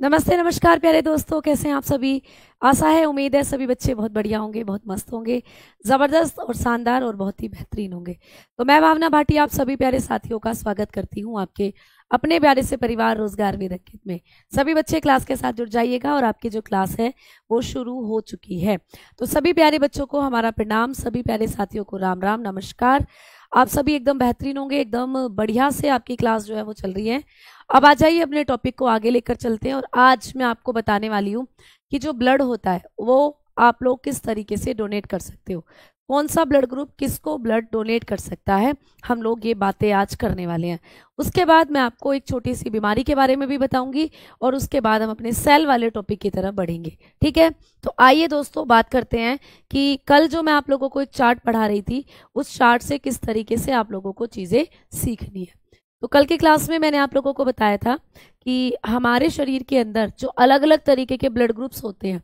नमस्ते नमस्कार प्यारे दोस्तों, कैसे हैं आप सभी। आशा है, उम्मीद है सभी बच्चे बहुत बढ़िया होंगे, बहुत मस्त होंगे, ज़बरदस्त और शानदार और बहुत ही बेहतरीन होंगे। तो मैं भावना भाटी आप सभी प्यारे साथियों का स्वागत करती हूं आपके अपने प्यारे से परिवार रोजगार वेद अंकित में। सभी बच्चे क्लास के साथ जुड़ जाइएगा और आपकी जो क्लास है वो शुरू हो चुकी है। तो सभी प्यारे बच्चों को हमारा प्रणाम, सभी प्यारे साथियों को राम राम नमस्कार। आप सभी एकदम बेहतरीन होंगे, एकदम बढ़िया से आपकी क्लास जो है वो चल रही है। अब आ जाइए, अपने टॉपिक को आगे लेकर चलते हैं। और आज मैं आपको बताने वाली हूँ कि जो ब्लड होता है वो आप लोग किस तरीके से डोनेट कर सकते हो, कौन सा ब्लड ग्रुप किसको ब्लड डोनेट कर सकता है। हम लोग ये बातें आज करने वाले हैं। उसके बाद मैं आपको एक छोटी सी बीमारी के बारे में भी बताऊंगी और उसके बाद हम अपने सेल वाले टॉपिक की तरफ बढ़ेंगे। ठीक है, तो आइए दोस्तों बात करते हैं कि कल जो मैं आप लोगों को एक चार्ट पढ़ा रही थी, उस चार्ट से किस तरीके से आप लोगों को चीज़ें सीखनी है। तो कल की क्लास में मैंने आप लोगों को बताया था कि हमारे शरीर के अंदर जो अलग अलग तरीके के ब्लड ग्रुप्स होते हैं,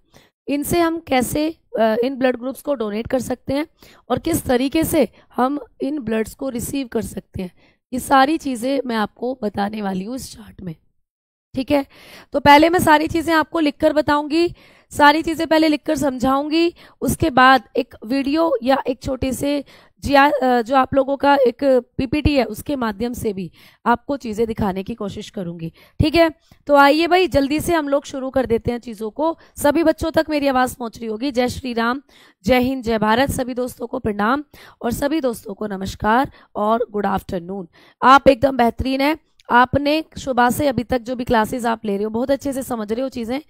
इनसे हम कैसे इन ब्लड ग्रुप्स को डोनेट कर सकते हैं और किस तरीके से हम इन ब्लड्स को रिसीव कर सकते हैं। ये सारी चीज़ें मैं आपको बताने वाली हूँ इस चार्ट में। ठीक है, तो पहले मैं सारी चीज़ें आपको लिखकर बताऊंगी, सारी चीज़ें पहले लिखकर समझाऊंगी। उसके बाद एक वीडियो या एक छोटे से जो आप लोगों का एक पीपीटी है उसके माध्यम से भी आपको चीज़ें दिखाने की कोशिश करूंगी। ठीक है, तो आइए भाई जल्दी से हम लोग शुरू कर देते हैं चीज़ों को। सभी बच्चों तक मेरी आवाज़ पहुंच रही होगी। जय श्री राम, जय हिंद, जय भारत। सभी दोस्तों को प्रणाम और सभी दोस्तों को नमस्कार और गुड आफ्टरनून। आप एकदम बेहतरीन है, आपने सुबह से अभी तक जो भी क्लासेस आप ले रहे हो बहुत अच्छे से समझ रहे हो चीज़ें।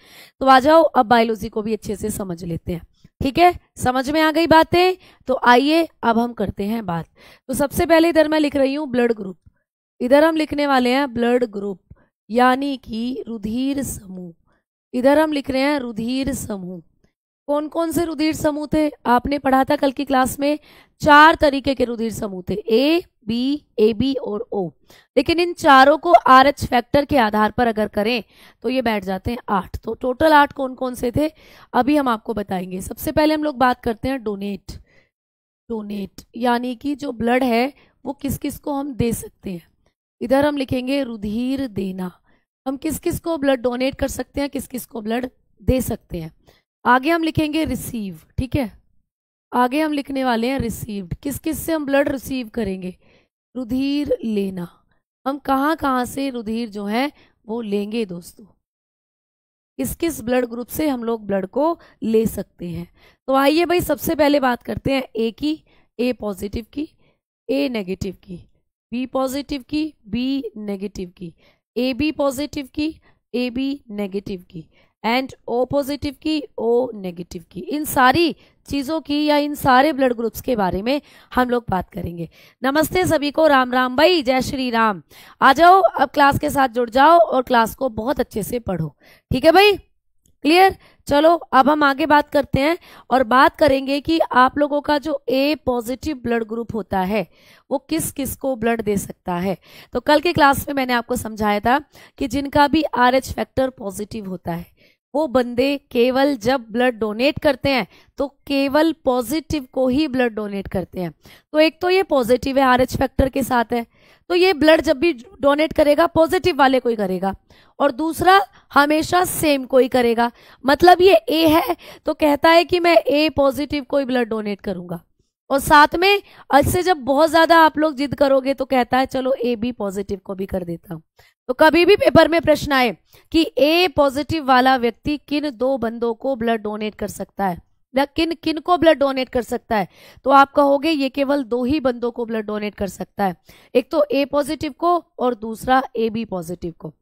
तो आ जाओ, अब बायोलॉजी को भी अच्छे से समझ लेते हैं। ठीक है, समझ में आ गई बातें। तो आइए अब हम करते हैं बात। तो सबसे पहले इधर मैं लिख रही हूँ ब्लड ग्रुप। इधर हम लिखने वाले हैं ब्लड ग्रुप यानी कि रुधिर समूह। इधर हम लिख रहे हैं रुधिर समूह। कौन कौन से रुधिर समूह थे आपने पढ़ा था कल की क्लास में? 4 तरीके के रुधिर समूह थे, ए बी और ओ। लेकिन इन चारों को RH फैक्टर के आधार पर अगर करें तो ये बैठ जाते हैं 8। तो टोटल 8 कौन कौन से थे अभी हम आपको बताएंगे। सबसे पहले हम लोग बात करते हैं डोनेट। डोनेट यानी कि जो ब्लड है वो किस किस को हम दे सकते हैं। इधर हम लिखेंगे रुधिर देना। हम किस किस को ब्लड डोनेट कर सकते हैं, किस किस को ब्लड दे सकते हैं। आगे हम लिखेंगे रिसीव। ठीक है, आगे हम लिखने वाले हैं रिसीव्ड। किस किस से हम ब्लड रिसीव करेंगे? रुधिर लेना। हम कहाँ से रुधिर जो है वो लेंगे दोस्तों, किस किस ब्लड ग्रुप से हम लोग ब्लड को ले सकते हैं। तो आइए भाई सबसे पहले बात करते हैं ए की, ए पॉजिटिव की, ए नेगेटिव की, बी पॉजिटिव की, बी नेगेटिव की, ए बी पॉजिटिव की, ए बी नेगेटिव की, एंड ओ पॉजिटिव की, ओ नेगेटिव की। इन सारी चीज़ों की या इन सारे ब्लड ग्रुप्स के बारे में हम लोग बात करेंगे। नमस्ते सभी को, राम राम भाई, जय श्री राम। आ जाओ, अब क्लास के साथ जुड़ जाओ और क्लास को बहुत अच्छे से पढ़ो। ठीक है भाई, क्लियर? चलो अब हम आगे बात करते हैं और बात करेंगे कि आप लोगों का जो ए पॉजिटिव ब्लड ग्रुप होता है वो किस किस को ब्लड दे सकता है। तो कल के क्लास में मैंने आपको समझाया था कि जिनका भी RH फैक्टर पॉजिटिव होता है वो बंदे केवल जब ब्लड डोनेट करते हैं तो केवल पॉजिटिव को ही ब्लड डोनेट करते हैं। तो एक तो ये पॉजिटिव है, RH फैक्टर के साथ है, तो ये ब्लड जब भी डोनेट करेगा पॉजिटिव वाले को ही करेगा, और दूसरा हमेशा सेम को ही करेगा। मतलब ये ए है तो कहता है कि मैं ए पॉजिटिव को ही ब्लड डोनेट करूंगा, और साथ में इससे जब बहुत ज्यादा आप लोग जिद करोगे तो कहता है चलो ए बी पॉजिटिव को भी कर देता हूं। तो कभी भी पेपर में प्रश्न आए कि ए पॉजिटिव वाला व्यक्ति किन 2 बंदों को ब्लड डोनेट कर सकता है या किन किन को ब्लड डोनेट कर सकता है, तो आप कहोगे ये केवल 2 ही बंदों को ब्लड डोनेट कर सकता है, एक तो ए पॉजिटिव को और दूसरा ए बी पॉजिटिव को।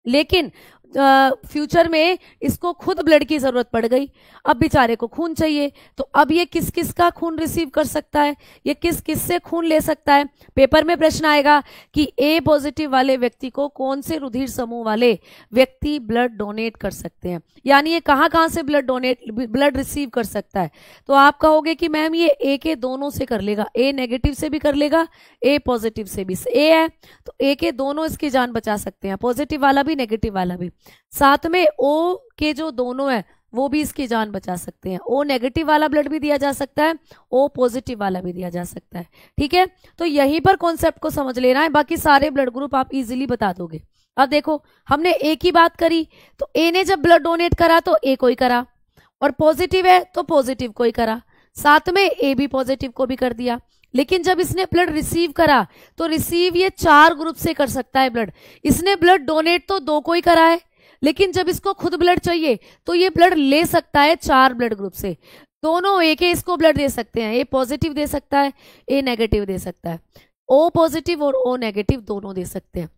लेकिन फ्यूचर में इसको खुद ब्लड की जरूरत पड़ गई, अब बेचारे को खून चाहिए, तो अब ये किस किस का खून रिसीव कर सकता है, ये किस किस से खून ले सकता है। पेपर में प्रश्न आएगा कि ए पॉजिटिव वाले व्यक्ति को कौन से रुधिर समूह वाले व्यक्ति ब्लड डोनेट कर सकते हैं, यानी ये कहाँ से ब्लड रिसीव कर सकता है। तो आप कहोगे कि मैम ये ए के दोनों से कर लेगा, ए नेगेटिव से भी कर लेगा, ए पॉजिटिव से भी। ए है तो ए के दोनों इसकी जान बचा सकते हैं, पॉजिटिव वाला भी नेगेटिव वाला भी। साथ में ओ के जो दोनों है वो भी इसकी जान बचा सकते हैं। ओ नेगेटिव वाला ब्लड भी दिया जा सकता है, ओ पॉजिटिव वाला भी दिया जा सकता है। ठीक है, तो यहीं पर कॉन्सेप्ट को समझ लेना है, बाकी सारे ब्लड ग्रुप आप इजीली बता दोगे। अब देखो हमने ए की बात करी, तो ए ने जब ब्लड डोनेट करा तो ए को ही करा, और पॉजिटिव है तो पॉजिटिव को ही करा, साथ में ए बी पॉजिटिव को भी कर दिया। लेकिन जब इसने ब्लड रिसीव करा तो रिसीव ये 4 ग्रुप से कर सकता है ब्लड। इसने ब्लड डोनेट तो 2 को ही करा है, लेकिन जब इसको खुद ब्लड चाहिए तो ये ब्लड ले सकता है 4 ब्लड ग्रुप से। दोनों एक ही इसको ब्लड दे सकते हैं, ए पॉजिटिव दे सकता है, ए नेगेटिव दे सकता है, ओ पॉजिटिव और ओ नेगेटिव दोनों दे सकते हैं।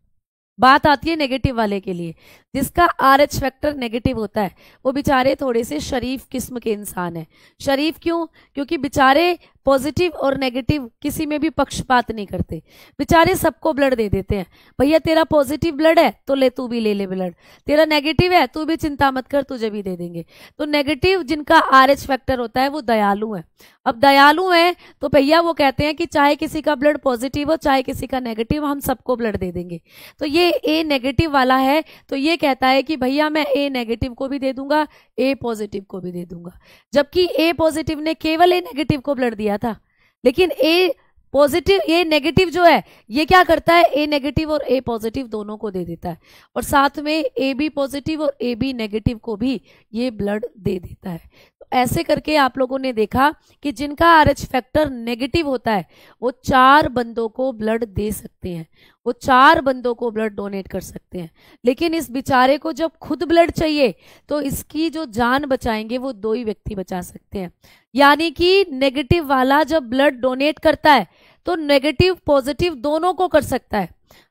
बात आती है नेगेटिव वाले के लिए, जिसका RH फैक्टर नेगेटिव होता है, वो बेचारे थोड़े से शरीफ किस्म के इंसान है। शरीफ क्यों? क्योंकि बेचारे पॉजिटिव और नेगेटिव किसी में भी पक्षपात नहीं करते, बेचारे सबको ब्लड दे देते हैं। भैया तेरा पॉजिटिव ब्लड है तो ले, तू भी ले ले ब्लड, तेरा नेगेटिव है तू भी चिंता मत कर, तुझे भी दे देंगे। तो नेगेटिव जिनका RH फैक्टर होता है वो दयालु है। अब दयालु है तो भैया वो कहते हैं कि चाहे किसी का ब्लड पॉजिटिव हो चाहे किसी का नेगेटिव, हम सबको ब्लड दे देंगे। तो ये ए नेगेटिव वाला है, तो ये कहता है कि भैया मैं ए नेगेटिव को भी दे दूंगा, ए पॉजिटिव को भी दे दूंगा। जबकि ए पॉजिटिव ने केवल ए नेगेटिव को ब्लड दिया था, लेकिन ए पॉजिटिव ए नेगेटिव जो है ये क्या करता है, ए नेगेटिव और ए पॉजिटिव दोनों को दे देता है, और साथ में ए बी पॉजिटिव और ए बी नेगेटिव को भी ये ब्लड दे देता है। तो ऐसे करके आप लोगों ने देखा कि जिनका RH फैक्टर नेगेटिव होता है वो 4 बंदों को ब्लड दे सकते हैं, वो 4 बंदों को ब्लड डोनेट कर सकते हैं। लेकिन इस बेचारे को जब खुद ब्लड चाहिए तो इसकी जो जान बचाएंगे वो 2 ही व्यक्ति बचा सकते हैं। यानी कि नेगेटिव वाला जब ब्लड डोनेट करता है तो नेगेटिव पॉजिटिव दोनों को कर सकता है,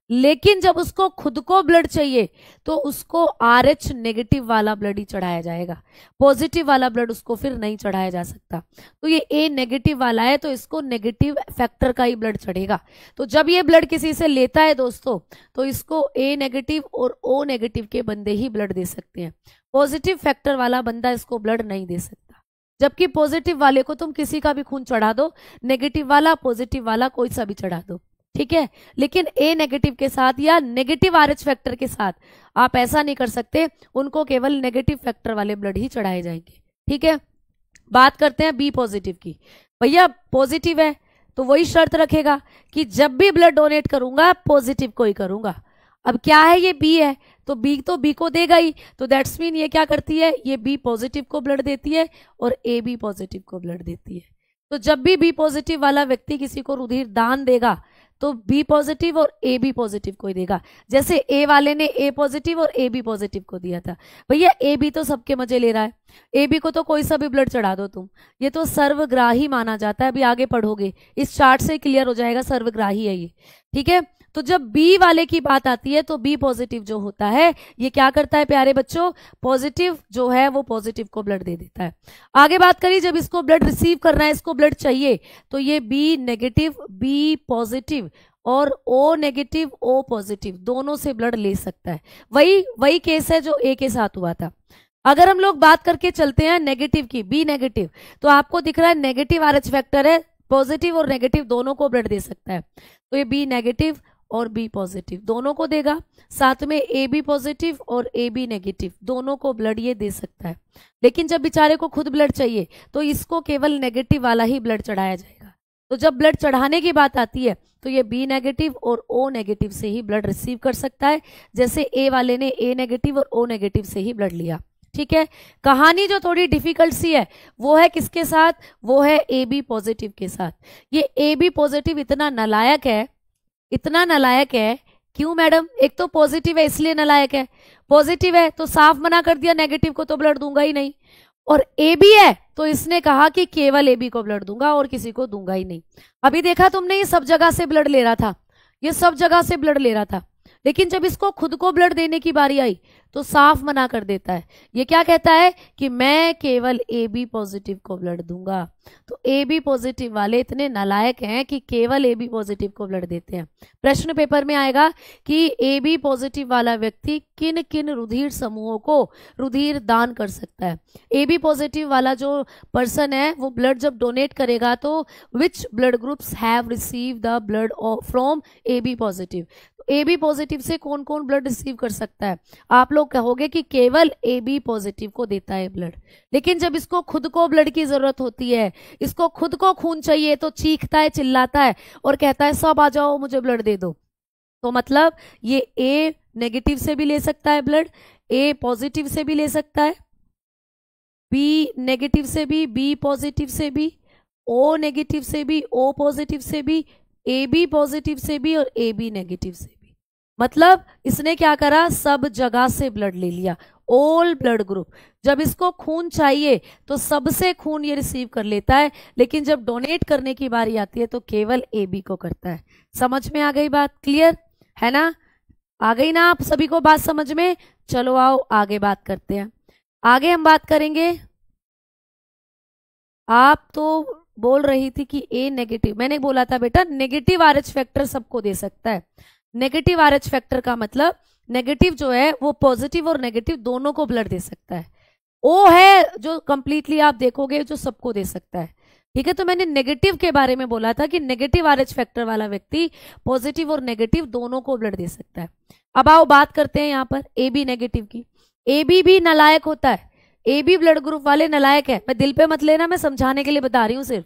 लेकिन जब उसको खुद को ब्लड चाहिए तो उसको RH नेगेटिव वाला ब्लड ही चढ़ाया जाएगा, पॉजिटिव वाला ब्लड उसको फिर नहीं चढ़ाया जा सकता। तो ये ए नेगेटिव वाला है तो इसको नेगेटिव फैक्टर का ही ब्लड चढ़ेगा। तो जब ये ब्लड किसी से लेता है दोस्तों तो इसको ए नेगेटिव और ओ नेगेटिव के बंदे ही ब्लड दे सकते हैं, पॉजिटिव फैक्टर वाला बंदा इसको ब्लड नहीं दे सकता। जबकि पॉजिटिव वाले को तुम किसी का भी खून चढ़ा दो, नेगेटिव वाला पॉजिटिव वाला कोई सा भी चढ़ा दो, ठीक है। लेकिन ए नेगेटिव के साथ या नेगेटिव RH फैक्टर के साथ आप ऐसा नहीं कर सकते, उनको केवल नेगेटिव फैक्टर वाले ब्लड ही चढ़ाए जाएंगे, ठीक है। बात करते हैं बी पॉजिटिव की। भैया पॉजिटिव है तो वही शर्त रखेगा कि जब भी ब्लड डोनेट करूंगा पॉजिटिव को ही करूंगा। अब क्या है, ये बी है तो बी को देगा ही, तो दैट्स मीन ये क्या करती है, ये बी पॉजिटिव को ब्लड देती है और ए बी पॉजिटिव को ब्लड देती है। तो जब भी बी पॉजिटिव वाला व्यक्ति किसी को रुधिर दान देगा तो बी पॉजिटिव और ए बी पॉजिटिव को ही देगा। जैसे ए वाले ने ए पॉजिटिव और ए बी पॉजिटिव को दिया था। भैया ए बी तो सबके मजे ले रहा है, ए बी को तो कोई सा भी ब्लड चढ़ा दो तुम, ये तो सर्वग्राही माना जाता है। अभी आगे पढ़ोगे, इस चार्ट से क्लियर हो जाएगा, सर्वग्राही है ये, ठीक है। तो जब बी वाले की बात आती है तो बी पॉजिटिव जो होता है ये क्या करता है प्यारे बच्चों, पॉजिटिव जो है वो पॉजिटिव को ब्लड दे देता है। आगे बात करिए, जब इसको ब्लड रिसीव करना है, इसको ब्लड चाहिए, तो ये बी नेगेटिव बी पॉजिटिव और ओ नेगेटिव ओ पॉजिटिव दोनों से ब्लड ले सकता है। वही केस है जो ए के साथ हुआ था। अगर हम लोग बात करके चलते हैं नेगेटिव की, बी नेगेटिव, तो आपको दिख रहा है नेगेटिव RH फैक्टर है, पॉजिटिव और नेगेटिव दोनों को ब्लड दे सकता है। तो ये बी नेगेटिव और बी पॉजिटिव दोनों को देगा, साथ में ए बी पॉजिटिव और ए बी नेगेटिव दोनों को ब्लड ये दे सकता है। लेकिन जब बेचारे को खुद ब्लड चाहिए तो इसको केवल नेगेटिव वाला ही ब्लड चढ़ाया जाएगा। तो जब ब्लड चढ़ाने की बात आती है तो ये बी नेगेटिव और ओ नेगेटिव से ही ब्लड रिसीव कर सकता है, जैसे ए वाले ने ए नेगेटिव और ओ नेगेटिव से ही ब्लड लिया, ठीक है। कहानी जो थोड़ी डिफिकल्ट सी है वो है किसके साथ, वो है ए बी पॉजिटिव के साथ। ये ए बी पॉजिटिव इतना नालायक है, इतना नालायक है। क्यों मैडम? एक तो पॉजिटिव है इसलिए नालायक है, पॉजिटिव है तो साफ मना कर दिया नेगेटिव को तो ब्लड दूंगा ही नहीं, और ए बी है तो इसने कहा कि केवल ए बी को ब्लड दूंगा और किसी को दूंगा ही नहीं। अभी देखा तुमने, ये सब जगह से ब्लड ले रहा था, ये सब जगह से ब्लड ले रहा था, लेकिन जब इसको खुद को ब्लड देने की बारी आई तो साफ मना कर देता है। ये क्या कहता है कि मैं केवल ए बी पॉजिटिव को ब्लड दूंगा। तो ए बी पॉजिटिव वाले इतने नालायक हैं कि केवल ए बी पॉजिटिव को ब्लड देते हैं। प्रश्न पेपर में आएगा कि ए बी पॉजिटिव वाला व्यक्ति किन किन रुधिर समूहों को रुधिर दान कर सकता है। ए बी पॉजिटिव वाला जो पर्सन है वो ब्लड जब डोनेट करेगा तो which blood groups have receive the blood from a b positive. A b positive से कौन कौन ब्लड रिसीव कर सकता है? आप लोग कहोगे कि केवल ए बी पॉजिटिव को देता है ब्लड, लेकिन जब इसको खुद को ब्लड की जरूरत होती है, इसको खुद को खून चाहिए, तो चीखता है, चिल्लाता है और कहता है सब आ जाओ मुझे ब्लड दे दो। तो मतलब ये ए नेगेटिव से भी ले सकता है ब्लड, ए पॉजिटिव से भी ले सकता है, बी नेगेटिव से भी, बी पॉजिटिव से भी, ओ नेगेटिव से भी, ओ पॉजिटिव से भी, ए बी पॉजिटिव से भी और ए बी नेगेटिव से भी। मतलब इसने क्या करा, सब जगह से ब्लड ले लिया, ऑल ब्लड ग्रुप। जब इसको खून चाहिए तो सबसे खून ये रिसीव कर लेता है, लेकिन जब डोनेट करने की बारी आती है तो केवल ए बी को करता है। समझ में आ गई बात? क्लियर है ना? आ गई ना आप सभी को बात समझ में? चलो आओ आगे बात करते हैं। आगे हम बात करेंगे, आप तो बोल रही थी कि ए नेगेटिव, मैंने बोला था बेटा नेगेटिव आरएच फैक्टर सबको दे सकता है। नेगेटिव आरएच फैक्टर का मतलब नेगेटिव जो है वो पॉजिटिव और नेगेटिव दोनों को ब्लड दे सकता है। ओ है जो कंप्लीटली आप देखोगे जो सबको दे सकता है, ठीक है। तो मैंने नेगेटिव के बारे में बोला था कि नेगेटिव आरएच फैक्टर वाला व्यक्ति पॉजिटिव और नेगेटिव दोनों को ब्लड दे सकता है। अब आओ बात करते हैं यहाँ पर ए बी नेगेटिव की। ए बी भी नालायक होता है, ए बी ब्लड ग्रुप वाले नालायक है। मैं दिल पे मत लेना, मैं समझाने के लिए बता रही हूँ सिर्फ,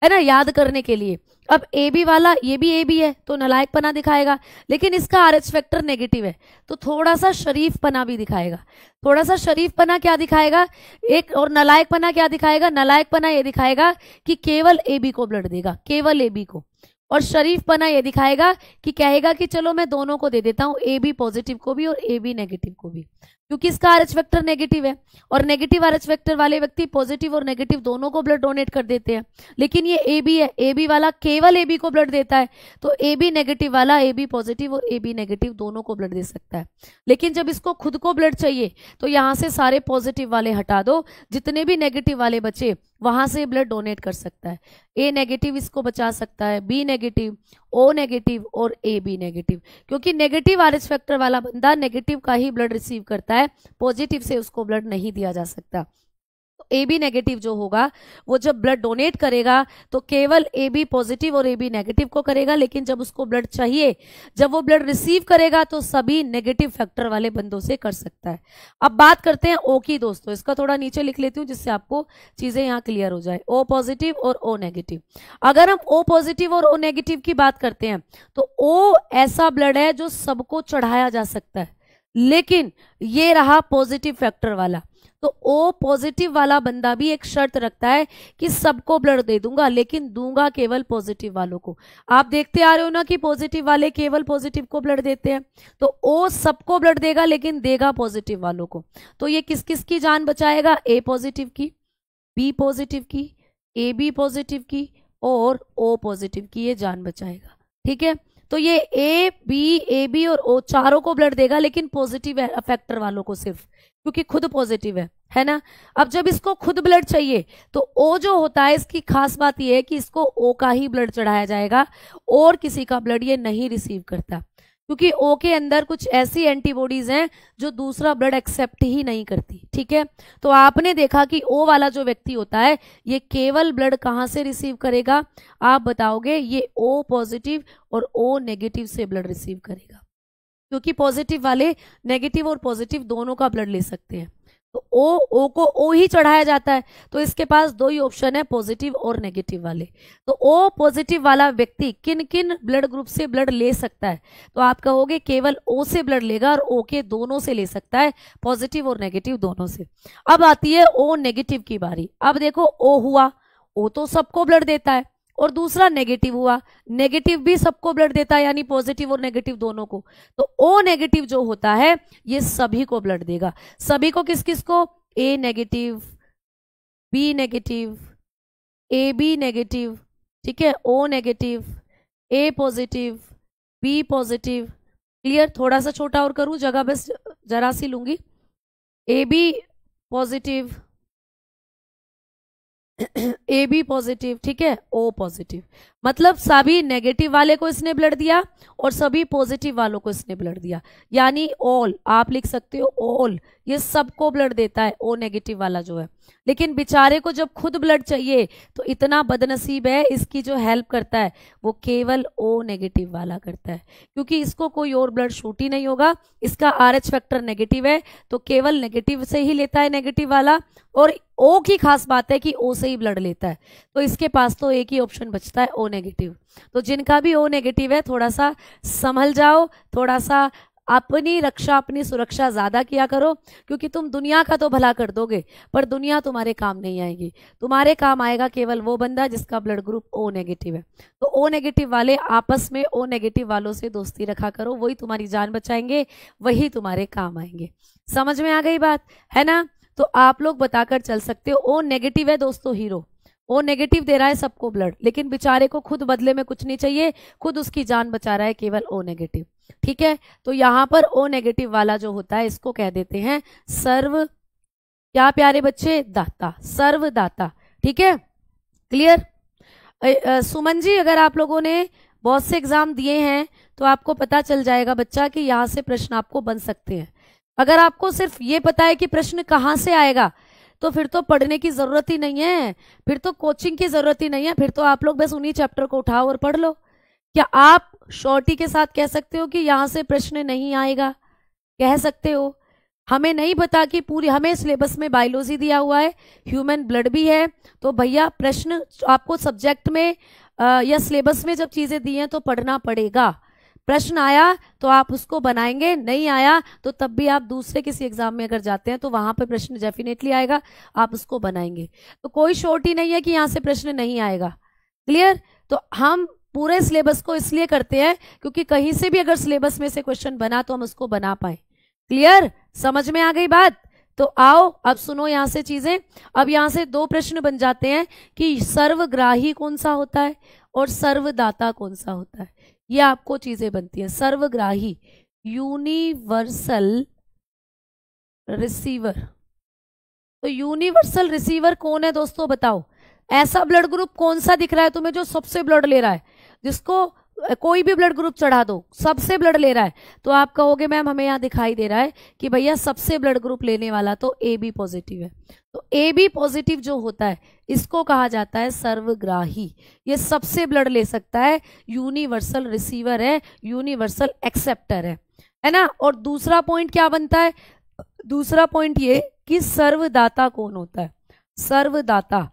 है ना, याद करने के लिए। अब ए बी वाला, ये भी ए बी है तो नालायकपना दिखाएगा, लेकिन इसका आरएच फैक्टर नेगेटिव है तो थोड़ा सा शरीफपना भी दिखाएगा। थोड़ा सा शरीफपना क्या दिखाएगा एक, और नालायकपना क्या दिखाएगा? नालायकपना ये दिखाएगा कि केवल ए बी को ब्लड देगा, केवल ए बी को। और शरीफपना ये दिखाएगा कि कहेगा कि चलो मैं दोनों को दे देता हूं, ए बी पॉजिटिव को भी और ए बी नेगेटिव को भी, क्योंकि इसका आरएच वेक्टर नेगेटिव है। और नेगेटिव आरएच वेक्टर वाले व्यक्ति पॉजिटिव और नेगेटिव दोनों को ब्लड डोनेट कर देते हैं, लेकिन ये ए बी है, ए बी वाला केवल ए बी को ब्लड देता है, तो ए बी नेगेटिव वाला ए बी पॉजिटिव और ए बी नेगेटिव दोनों को ब्लड दे सकता है। लेकिन जब इसको खुद को ब्लड चाहिए तो यहाँ से सारे पॉजिटिव वाले हटा दो, जितने भी नेगेटिव वाले बचे वहां से ब्लड डोनेट कर सकता है। ए नेगेटिव इसको बचा सकता है, बी नेगेटिव, ओ नेगेटिव और ए बी नेगेटिव, क्योंकि नेगेटिव आरएच फैक्टर वाला बंदा नेगेटिव का ही ब्लड रिसीव करता है, पॉजिटिव से उसको ब्लड नहीं दिया जा सकता। तो ए बी नेगेटिव जो होगा वो जब ब्लड डोनेट करेगा तो केवल ए बी पॉजिटिव और ए बी नेगेटिव को करेगा, लेकिन जब उसको ब्लड चाहिए, जब वो ब्लड रिसीव करेगा तो सभी नेगेटिव फैक्टर वाले बंदों से कर सकता है। अब बात करते हैं ओ की दोस्तों, इसका थोड़ा नीचे लिख लेती हूँ जिससे आपको चीजें यहाँ क्लियर हो जाए। ओ पॉजिटिव और ओ नेगेटिव। अगर हम ओ पॉजिटिव और ओ नेगेटिव की बात करते हैं तो ओ ऐसा ब्लड है जो सबको चढ़ाया जा सकता है, लेकिन ये रहा पॉजिटिव फैक्टर वाला, तो ओ पॉजिटिव वाला बंदा भी एक शर्त रखता है कि सबको ब्लड दे दूंगा, लेकिन दूंगा केवल पॉजिटिव वालों को। आप देखते आ रहे हो ना कि पॉजिटिव वाले केवल पॉजिटिव को ब्लड देते हैं, तो ओ सबको ब्लड देगा लेकिन देगा पॉजिटिव वालों को। तो ये किस किस की जान बचाएगा? ए पॉजिटिव की, बी पॉजिटिव की, ए बी पॉजिटिव की और ओ पॉजिटिव की ये जान बचाएगा, ठीक है। तो ये ए बी और ओ चारों को ब्लड देगा, लेकिन पॉजिटिव फैक्टर वालों को सिर्फ, क्योंकि खुद पॉजिटिव है ना। अब जब इसको खुद ब्लड चाहिए तो ओ जो होता है, इसकी खास बात यह है कि इसको ओ का ही ब्लड चढ़ाया जाएगा और किसी का ब्लड ये नहीं रिसीव करता, क्योंकि ओ के अंदर कुछ ऐसी एंटीबॉडीज हैं जो दूसरा ब्लड एक्सेप्ट ही नहीं करती, ठीक है। तो आपने देखा कि ओ वाला जो व्यक्ति होता है ये केवल ब्लड कहाँ से रिसीव करेगा? आप बताओगे, ये ओ पॉजिटिव और ओ नेगेटिव से ब्लड रिसीव करेगा, क्योंकि पॉजिटिव वाले नेगेटिव और पॉजिटिव दोनों का ब्लड ले सकते हैं। तो ओ को ओ ही चढ़ाया जाता है, तो इसके पास दो ही ऑप्शन है, पॉजिटिव और नेगेटिव वाले। तो ओ पॉजिटिव वाला व्यक्ति किन किन ब्लड ग्रुप से ब्लड ले सकता है? तो आप कहोगे केवल ओ से ब्लड लेगा और ओ के दोनों से ले सकता है, पॉजिटिव और नेगेटिव दोनों से। अब आती है ओ नेगेटिव की बारी। अब देखो ओ हुआ, ओ तो सबको ब्लड देता है, और दूसरा नेगेटिव हुआ, नेगेटिव भी सबको ब्लड देता है, यानी पॉजिटिव और नेगेटिव दोनों को। तो ओ नेगेटिव जो होता है ये सभी को ब्लड देगा। सभी को किस किस को? A negative, B negative, A B negative, ठीक है, O negative, A positive, B positive. Clear? थोड़ा सा छोटा और करूं, जगह बस जरा सी लूंगी। A b positive, a b positive, ठीक है, ओ पॉजिटिव। मतलब सभी नेगेटिव वाले को इसने ब्लड दिया और सभी पॉजिटिव वालों को इसने ब्लड दिया, यानी ऑल, आप लिख सकते हो ऑल, ये सबको ब्लड देता है ओ नेगेटिव वाला जो है। लेकिन बेचारे को जब खुद ब्लड चाहिए तो इतना बदनसीब है, इसकी जो हेल्प करता है वो केवल ओ नेगेटिव वाला करता है, क्योंकि इसको कोई और ब्लड शूट ही नहीं होगा। इसका आरएच फैक्टर नेगेटिव है तो केवल नेगेटिव से ही लेता है नेगेटिव वाला, और ओ की खास बात है कि ओ से ही ब्लड लेता है, तो इसके पास तो एक ही ऑप्शन बचता है, ओ नेगेटिव। तो जिनका भी ओ नेगेटिव है थोड़ा सा संभल जाओ, थोड़ा सा अपनी रक्षा अपनी सुरक्षा ज्यादा किया करो, क्योंकि तुम दुनिया का तो भला कर दोगे पर दुनिया तुम्हारे काम नहीं आएगी। तुम्हारे काम आएगा केवल वो बंदा जिसका ब्लड ग्रुप ओ नेगेटिव है। तो ओ नेगेटिव वाले आपस में ओ नेगेटिव वालों से दोस्ती रखा करो, वही तुम्हारी जान बचाएंगे, वही तुम्हारे काम आएंगे। समझ में आ गई बात है ना? तो आप लोग बताकर चल सकते हो। ओ नेगेटिव है दोस्तों हीरो, ओ नेगेटिव दे रहा है सबको ब्लड, लेकिन बेचारे को खुद बदले में कुछ नहीं चाहिए, खुद उसकी जान बचा रहा है केवल ओ नेगेटिव। ठीक है, तो यहाँ पर ओ नेगेटिव वाला जो होता है इसको कह देते हैं सर्व, क्या प्यारे बच्चे, दाता, सर्वदाता। ठीक है, क्लियर? सुमन जी, अगर आप लोगों ने बहुत से एग्जाम दिए हैं तो आपको पता चल जाएगा बच्चा कि यहाँ से प्रश्न आपको बन सकते हैं। अगर आपको सिर्फ ये पता है कि प्रश्न कहाँ से आएगा तो फिर तो पढ़ने की जरूरत ही नहीं है, फिर तो कोचिंग की जरूरत ही नहीं है, फिर तो आप लोग बस उन्हीं चैप्टर को उठाओ और पढ़ लो। क्या आप शॉर्टी के साथ कह सकते हो कि यहां से प्रश्न नहीं आएगा? कह सकते हो। हमें नहीं पता कि पूरी, हमें सिलेबस में बायोलॉजी दिया हुआ है, ह्यूमन ब्लड भी है, तो भैया प्रश्न आपको सब्जेक्ट में या सिलेबस में जब चीजें दी हैं तो पढ़ना पड़ेगा। प्रश्न आया तो आप उसको बनाएंगे, नहीं आया तो तब भी आप दूसरे किसी एग्जाम में अगर जाते हैं तो वहां पर प्रश्न डेफिनेटली आएगा, आप उसको बनाएंगे। तो कोई शॉर्ट ही नहीं है कि यहाँ से प्रश्न नहीं आएगा। क्लियर? तो हम पूरे सिलेबस को इसलिए करते हैं क्योंकि कहीं से भी अगर सिलेबस में से क्वेश्चन बना तो हम उसको बना पाए। क्लियर? समझ में आ गई बात? तो आओ अब सुनो यहाँ से चीजें। अब यहाँ से दो प्रश्न बन जाते हैं कि सर्वग्राही कौन सा होता है और सर्वदाता कौन सा होता है। ये आपको चीजें बनती है। सर्वग्राही, यूनिवर्सल रिसीवर। तो यूनिवर्सल रिसीवर कौन है दोस्तों, बताओ? ऐसा ब्लड ग्रुप कौन सा दिख रहा है तुम्हें जो सबसे ब्लड ले रहा है, जिसको कोई भी ब्लड ग्रुप चढ़ा दो सबसे ब्लड ले रहा है, तो आप कहोगे मैम हमें यहाँ दिखाई दे रहा है कि भैया सबसे ब्लड ग्रुप लेने वाला तो ए बी पॉजिटिव है। तो ए बी पॉजिटिव जो होता है इसको कहा जाता है सर्वग्राही। ये सबसे ब्लड ले सकता है, यूनिवर्सल रिसीवर है, यूनिवर्सल एक्सेप्टर है ना? और दूसरा पॉइंट क्या बनता है? दूसरा पॉइंट ये कि सर्वदाता कौन होता है? सर्वदाता,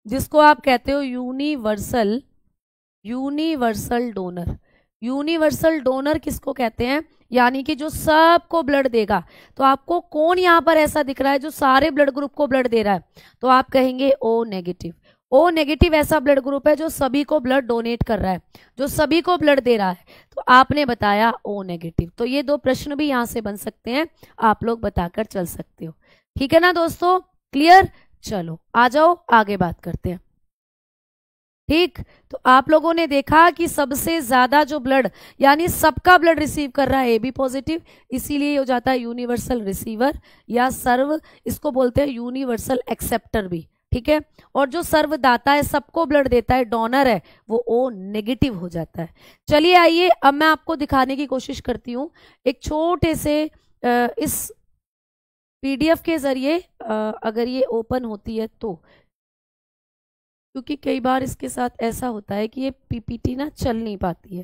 जिसको आप कहते हो यूनिवर्सल डोनर। यूनिवर्सल डोनर किसको कहते हैं? यानी कि जो सबको ब्लड देगा। तो आपको कौन यहां पर ऐसा दिख रहा है जो सारे ब्लड ग्रुप को ब्लड दे रहा है? तो आप कहेंगे ओ नेगेटिव। ओ नेगेटिव ऐसा ब्लड ग्रुप है जो सभी को ब्लड डोनेट कर रहा है, जो सभी को ब्लड दे रहा है। तो आपने बताया ओ नेगेटिव। तो ये दो प्रश्न भी यहां से बन सकते हैं, आप लोग बताकर चल सकते हो। ठीक है ना दोस्तों? क्लियर? चलो आ जाओ आगे बात करते हैं। ठीक, तो आप लोगों ने देखा कि सबसे ज्यादा जो ब्लड, यानी सबका ब्लड रिसीव कर रहा है ए बी पॉजिटिव, इसीलिए हो जाता है यूनिवर्सल रिसीवर या सर्व, इसको बोलते हैं यूनिवर्सल एक्सेप्टर भी। ठीक है, और जो सर्वदाता है, सबको ब्लड देता है, डोनर है, वो ओ नेगेटिव हो जाता है। चलिए आइए अब मैं आपको दिखाने की कोशिश करती हूँ एक छोटे से इस पीडीएफ के जरिए, अगर ये ओपन होती है तो, क्योंकि कई बार इसके साथ ऐसा होता है कि ये पीपीटी ना चल नहीं पाती है।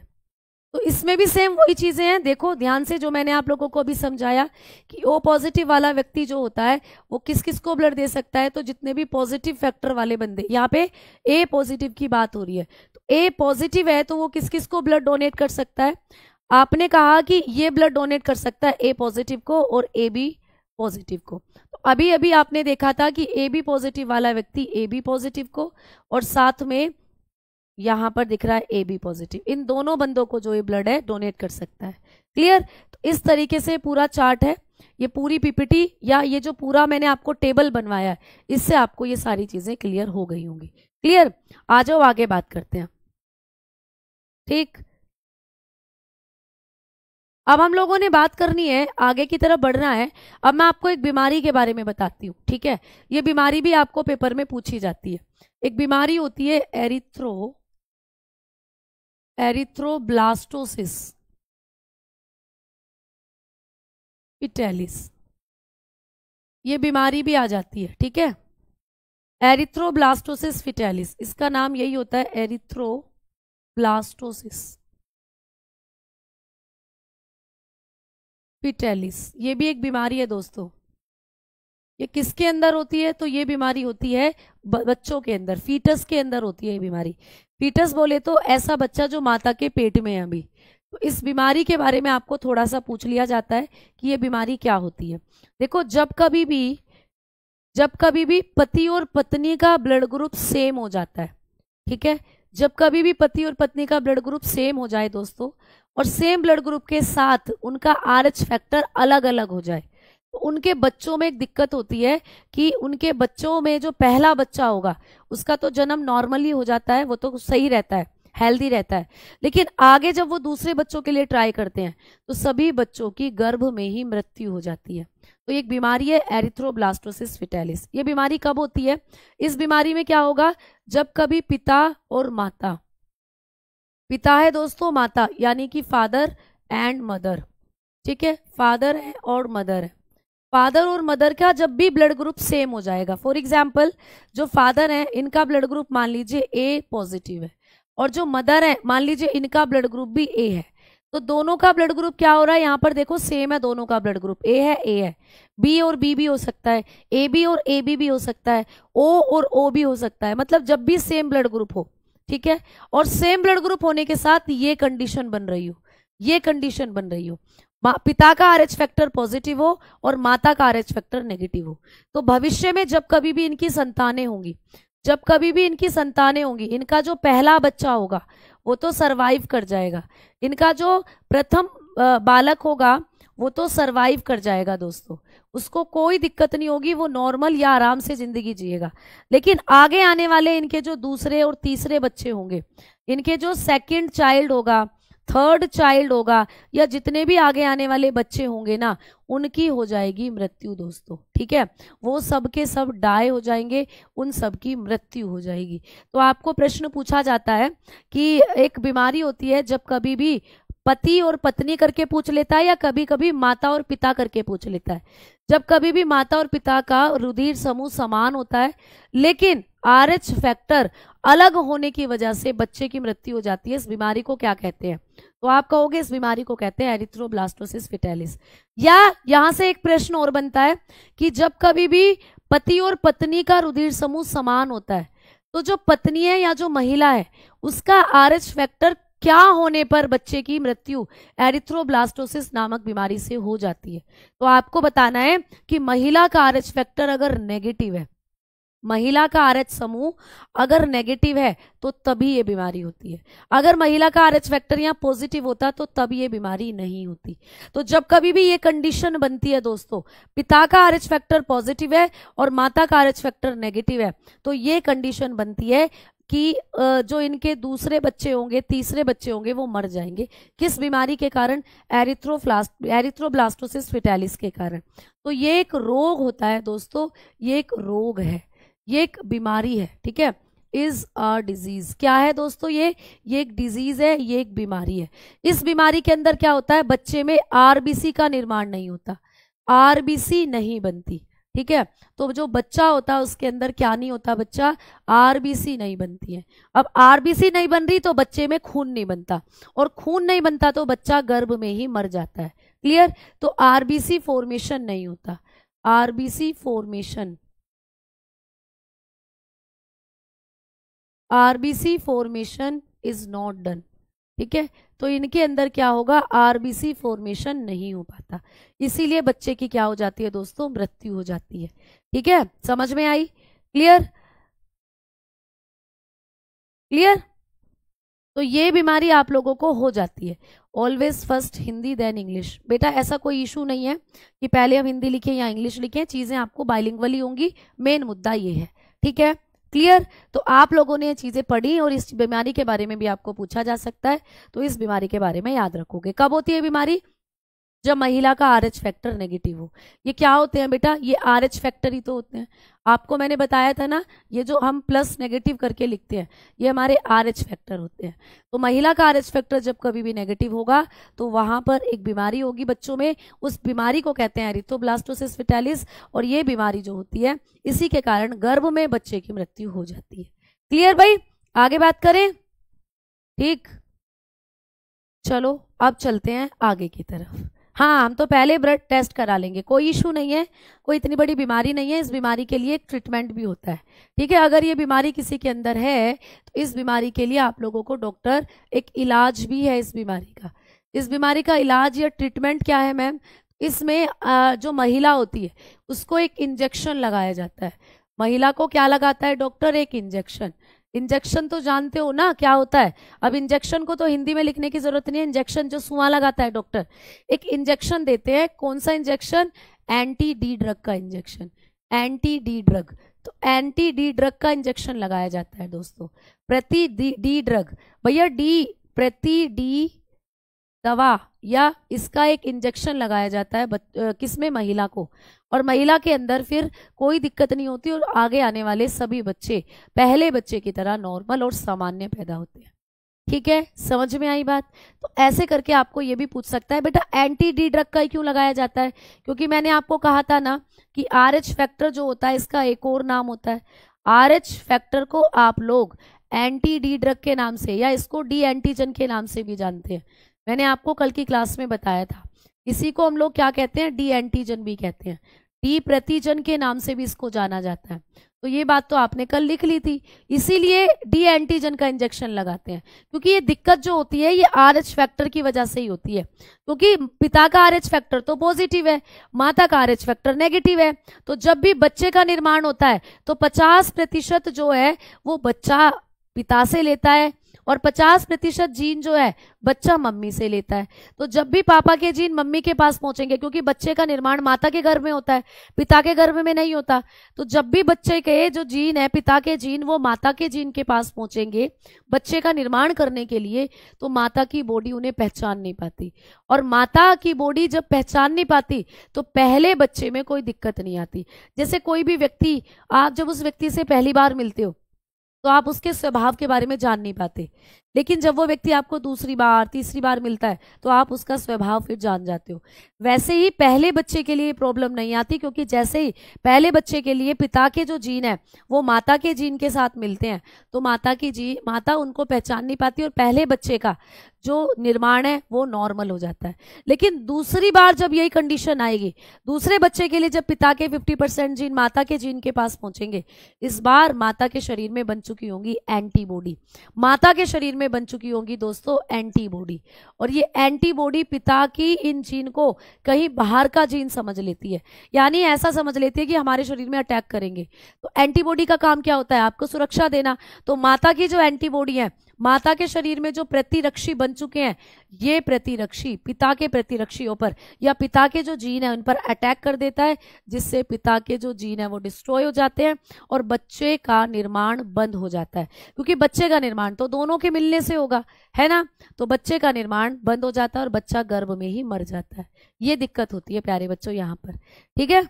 तो इसमें भी सेम वही चीजें हैं, देखो ध्यान से, जो मैंने आप लोगों को अभी समझाया कि ओ पॉजिटिव वाला व्यक्ति जो होता है वो किस किस को ब्लड दे सकता है। तो जितने भी पॉजिटिव फैक्टर वाले बंदे, यहाँ पे ए पॉजिटिव की बात हो रही है, तो ए पॉजिटिव है तो वो किस किस को ब्लड डोनेट कर सकता है? आपने कहा कि ये ब्लड डोनेट कर सकता है ए पॉजिटिव को और ए बी पॉजिटिव को। तो अभी अभी आपने देखा था कि ए बी पॉजिटिव वाला व्यक्ति ए बी पॉजिटिव को, और साथ में यहां पर दिख रहा है ए बी पॉजिटिव, इन दोनों बंदों को जो ये ब्लड है डोनेट कर सकता है। क्लियर? तो इस तरीके से पूरा चार्ट है, ये पूरी पीपीटी या ये जो पूरा मैंने आपको टेबल बनवाया है, इससे आपको ये सारी चीजें क्लियर हो गई होंगी। क्लियर? आ जाओ आगे बात करते हैं। ठीक, अब हम लोगों ने बात करनी है, आगे की तरफ बढ़ना है। अब मैं आपको एक बीमारी के बारे में बताती हूँ। ठीक है, ये बीमारी भी आपको पेपर में पूछी जाती है। एक बीमारी होती है एरिथ्रोब्लास्टोसिस पिटैलिस, ये बीमारी भी आ जाती है। ठीक है, एरिथ्रोब्लास्टोसिस पिटैलिस, इसका नाम यही होता है, एरिथ्रोब्लास्टोसिस पिटैलिस। ये भी एक बीमारी है दोस्तों। ये किसके अंदर होती है? तो ये बीमारी होती है बच्चों के अंदर, फीटस के अंदर होती है ये बीमारी। फीटस बोले तो ऐसा बच्चा जो माता के पेट में है अभी। तो इस बीमारी के बारे में आपको थोड़ा सा पूछ लिया जाता है कि ये बीमारी क्या होती है। देखो, जब कभी भी पति और पत्नी का ब्लड ग्रुप सेम हो जाता है, ठीक है, जब कभी भी पति और पत्नी का ब्लड ग्रुप सेम हो जाए दोस्तों, और सेम ब्लड ग्रुप के साथ उनका RH फैक्टर अलग अलग हो जाए, तो उनके बच्चों में एक दिक्कत होती है कि उनके बच्चों में जो पहला बच्चा होगा उसका तो जन्म नॉर्मली हो जाता है, वो तो सही रहता है, हेल्दी रहता है, लेकिन आगे जब वो दूसरे बच्चों के लिए ट्राई करते हैं तो सभी बच्चों की गर्भ में ही मृत्यु हो जाती है। तो एक बीमारी है एरिथ्रोब्लास्टोसिस फिटालिस। ये बीमारी कब होती है? इस बीमारी में क्या होगा, जब कभी पिता और माता, पिता है दोस्तों माता, यानी कि फादर एंड मदर, ठीक है, फादर है और मदर है, फादर और मदर का जब भी ब्लड ग्रुप सेम हो जाएगा, फॉर एग्जाम्पल जो फादर है इनका ब्लड ग्रुप मान लीजिए ए पॉजिटिव है, और जो मदर है मान लीजिए इनका ब्लड ग्रुप भी ए है, तो दोनों का ब्लड ग्रुप क्या हो रहा है, यहाँ पर देखो सेम है, दोनों का ब्लड ग्रुप ए है, बी और बी भी हो सकता है, ए बी और ए बी भी हो सकता है, ओ और ओ भी हो सकता है, मतलब जब भी सेम ब्लड ग्रुप हो, ठीक है, और सेम ब्लड ग्रुप होने के साथ ये कंडीशन बन रही हो, ये कंडीशन बन रही हो, पिता का RH फैक्टर पॉजिटिव हो और माता का RH फैक्टर नेगेटिव हो, तो भविष्य में जब कभी भी इनकी संतानें होंगी, जब कभी भी इनकी संतानें होंगी, इनका जो पहला बच्चा होगा वो तो सरवाइव कर जाएगा, इनका जो प्रथम बालक होगा वो तो सरवाइव कर जाएगा दोस्तों, उसको कोई दिक्कत नहीं होगी, वो नॉर्मल या आराम से जिंदगी जिएगा, लेकिन आगे आने वाले इनके जो दूसरे और तीसरे बच्चे होंगे, इनके जो सेकंड चाइल्ड होगा, थर्ड चाइल्ड होगा, या जितने भी आगे आने वाले बच्चे होंगे ना, उनकी हो जाएगी मृत्यु दोस्तों, ठीक है, वो सब के सब डाई हो जाएंगे, उन सब की मृत्यु हो जाएगी। तो आपको प्रश्न पूछा जाता है कि एक बीमारी होती है जब कभी भी पति और पत्नी करके पूछ लेता है, या कभी कभी माता और पिता करके पूछ लेता है, जब कभी भी माता और पिता का रुधिर समूह समान होता है लेकिन RH फैक्टर अलग होने की वजह से बच्चे की मृत्यु हो जाती है, इस बीमारी को क्या कहते हैं? तो आप कहोगे इस बीमारी को कहते हैं एरिथ्रोब्लास्टोसिस फिटालिस। या यहां से एक प्रश्न और बनता है कि जब कभी भी पति और पत्नी का रुधिर समूह समान होता है, तो जो पत्नी है या जो महिला है उसका RH फैक्टर क्या होने पर बच्चे की मृत्यु एरिथ्रोब्लास्टोसिस नामक बीमारी से हो जाती है? तो आपको बताना है कि महिला का RH फैक्टर अगर नेगेटिव है, महिला का RH समूह अगर नेगेटिव है तो तभी ये बीमारी होती है, अगर महिला का RH फैक्टर यहाँ पॉजिटिव होता तो तब ये बीमारी नहीं होती। तो जब कभी भी ये कंडीशन बनती है दोस्तों, पिता का RH फैक्टर पॉजिटिव है और माता का RH फैक्टर नेगेटिव है, तो ये कंडीशन बनती है कि जो इनके दूसरे बच्चे होंगे, तीसरे बच्चे होंगे, वो मर जाएंगे। किस बीमारी के कारण? एरिथ्रोब्लास्टोसिस फिटालिस के कारण। तो ये एक रोग होता है दोस्तों, ये एक रोग है, ये एक बीमारी है, ठीक है, इज अ डिजीज। क्या है दोस्तों? ये एक डिजीज है, ये एक बीमारी है। इस बीमारी के अंदर क्या होता है, बच्चे में RBC का निर्माण नहीं होता, RBC नहीं बनती, ठीक है। तो जो बच्चा होता है उसके अंदर क्या नहीं होता, बच्चा RBC नहीं बनती है। अब RBC नहीं बन रही तो बच्चे में खून नहीं बनता, और खून नहीं बनता तो बच्चा गर्भ में ही मर जाता है। क्लियर? तो RBC फॉर्मेशन नहीं होता, RBC formation is not done, ठीक है। तो इनके अंदर क्या होगा, RBC फॉर्मेशन नहीं हो पाता, इसीलिए बच्चे की क्या हो जाती है दोस्तों, मृत्यु हो जाती है। ठीक है, समझ में आई? क्लियर? क्लियर? तो ये बीमारी आप लोगों को हो जाती है। Always first Hindi then English. बेटा ऐसा कोई इशू नहीं है कि पहले हम हिंदी लिखें या इंग्लिश लिखें, चीजें आपको बाइलिंगुअली होंगी, मेन मुद्दा ये है। ठीक है, क्लियर? तो आप लोगों ने ये चीजें पढ़ी और इस बीमारी के बारे में भी आपको पूछा जा सकता है, तो इस बीमारी के बारे में याद रखोगे। कब होती है बीमारी? जब महिला का RH फैक्टर नेगेटिव हो। ये क्या होते हैं बेटा? ये RH फैक्टर ही तो होते हैं। आपको मैंने बताया था ना, ये जो हम प्लस नेगेटिव करके लिखते हैं ये हमारे RH फैक्टर होते हैं। तो महिला का RH फैक्टर जब कभी भी नेगेटिव होगा तो वहां पर एक बीमारी होगी बच्चों में, उस बीमारी को कहते हैं एरिथ्रोब्लास्टोसिस फिटालिस, और ये बीमारी जो होती है इसी के कारण गर्भ में बच्चे की मृत्यु हो जाती है। क्लियर भाई? आगे बात करें? ठीक, चलो अब चलते हैं आगे की तरफ। हाँ, हम तो पहले ब्लड टेस्ट करा लेंगे, कोई इशू नहीं है, कोई इतनी बड़ी बीमारी नहीं है। इस बीमारी के लिए एक ट्रीटमेंट भी होता है। ठीक है, अगर ये बीमारी किसी के अंदर है तो इस बीमारी के लिए आप लोगों को डॉक्टर, एक इलाज भी है इस बीमारी का, इस बीमारी का इलाज या ट्रीटमेंट क्या है मैम? इसमें जो महिला होती है उसको एक इंजेक्शन लगाया जाता है। महिला को क्या लगाता है डॉक्टर? एक इंजेक्शन। इंजेक्शन तो जानते हो ना क्या होता है? अब इंजेक्शन को तो हिंदी में लिखने की जरूरत नहीं है। इंजेक्शन जो सुआ लगाता है डॉक्टर, एक इंजेक्शन देते हैं। कौन सा इंजेक्शन? एंटी डी ड्रग का इंजेक्शन। एंटी डी ड्रग, तो एंटी डी ड्रग का इंजेक्शन लगाया जाता है दोस्तों। प्रति डी ड्रग, भैया डी, प्रति डी दवा या इसका एक इंजेक्शन लगाया जाता है किसमें? महिला को। और महिला के अंदर फिर कोई दिक्कत नहीं होती और आगे आने वाले सभी बच्चे पहले बच्चे की तरह नॉर्मल और सामान्य पैदा होते हैं। ठीक है, समझ में आई बात? तो ऐसे करके आपको ये भी पूछ सकता है बेटा एंटी डी ड्रग का क्यों लगाया जाता है? क्योंकि मैंने आपको कहा था ना कि RH फैक्टर जो होता है इसका एक और नाम होता है। RH फैक्टर को आप लोग एंटी डी ड्रग के नाम से या इसको डी एंटीजन के नाम से भी जानते हैं। मैंने आपको कल की क्लास में बताया था। इसी को हम लोग क्या कहते हैं? डी एंटीजन भी कहते हैं। डी प्रतिजन के नाम से भी इसको जाना जाता है। तो ये बात तो आपने कल लिख ली थी। इसीलिए डी एंटीजन का इंजेक्शन लगाते हैं, क्योंकि ये दिक्कत जो होती है ये RH फैक्टर की वजह से ही होती है। क्योंकि पिता का RH फैक्टर तो पॉजिटिव है, माता का RH फैक्टर नेगेटिव है। तो जब भी बच्चे का निर्माण होता है तो 50% जो है वो बच्चा पिता से लेता है और 50% जीन जो है बच्चा मम्मी से लेता है। तो जब भी पापा के जीन मम्मी के पास पहुंचेंगे, क्योंकि बच्चे का निर्माण माता के गर्भ में होता है, पिता के गर्भ में नहीं होता, तो जब भी बच्चे के जो जीन है पिता के जीन वो माता के जीन के पास पहुंचेंगे बच्चे का निर्माण करने के लिए, तो माता की बॉडी उन्हें पहचान नहीं पाती। और माता की बॉडी जब पहचान नहीं पाती तो पहले बच्चे में कोई दिक्कत नहीं आती। जैसे कोई भी व्यक्ति, आप जब उस व्यक्ति से पहली बार मिलते हो तो आप उसके स्वभाव के बारे में जान नहीं पाते, लेकिन जब वो व्यक्ति आपको दूसरी बार तीसरी बार मिलता है तो आप उसका स्वभाव फिर जान जाते हो। वैसे ही पहले बच्चे के लिए प्रॉब्लम नहीं आती, क्योंकि जैसे ही पहले बच्चे के लिए पिता के जो जीन है वो माता के जीन के साथ मिलते हैं तो माता उनको पहचान नहीं पाती और पहले बच्चे का जो निर्माण है वो नॉर्मल हो जाता है। लेकिन दूसरी बार जब यही कंडीशन आएगी, दूसरे बच्चे के लिए जब पिता के 50% जीन माता के जीन के पास पहुंचेंगे, इस बार माता के शरीर में बन चुकी होंगी एंटीबॉडी। माता के शरीर में बन चुकी होंगी दोस्तों एंटीबॉडी, और ये एंटीबॉडी पिता की इन जीन को कहीं बाहर का जीन समझ लेती है, यानी ऐसा समझ लेती है कि हमारे शरीर में अटैक करेंगे। तो एंटीबॉडी का काम क्या होता है? आपको सुरक्षा देना। तो माता की जो एंटीबॉडी है, माता के शरीर में जो प्रतिरक्षी बन चुके हैं, ये प्रतिरक्षी पिता के प्रतिरक्षियों पर या पिता के जो जीन है उन पर अटैक कर देता है, जिससे पिता के जो जीन है वो डिस्ट्रॉय हो जाते हैं और बच्चे का निर्माण बंद हो जाता है। क्योंकि बच्चे का निर्माण तो दोनों के मिलने से होगा, है ना? तो बच्चे का निर्माण बंद हो जाता है और बच्चा गर्भ में ही मर जाता है। ये दिक्कत होती है प्यारे बच्चों यहाँ पर। ठीक है,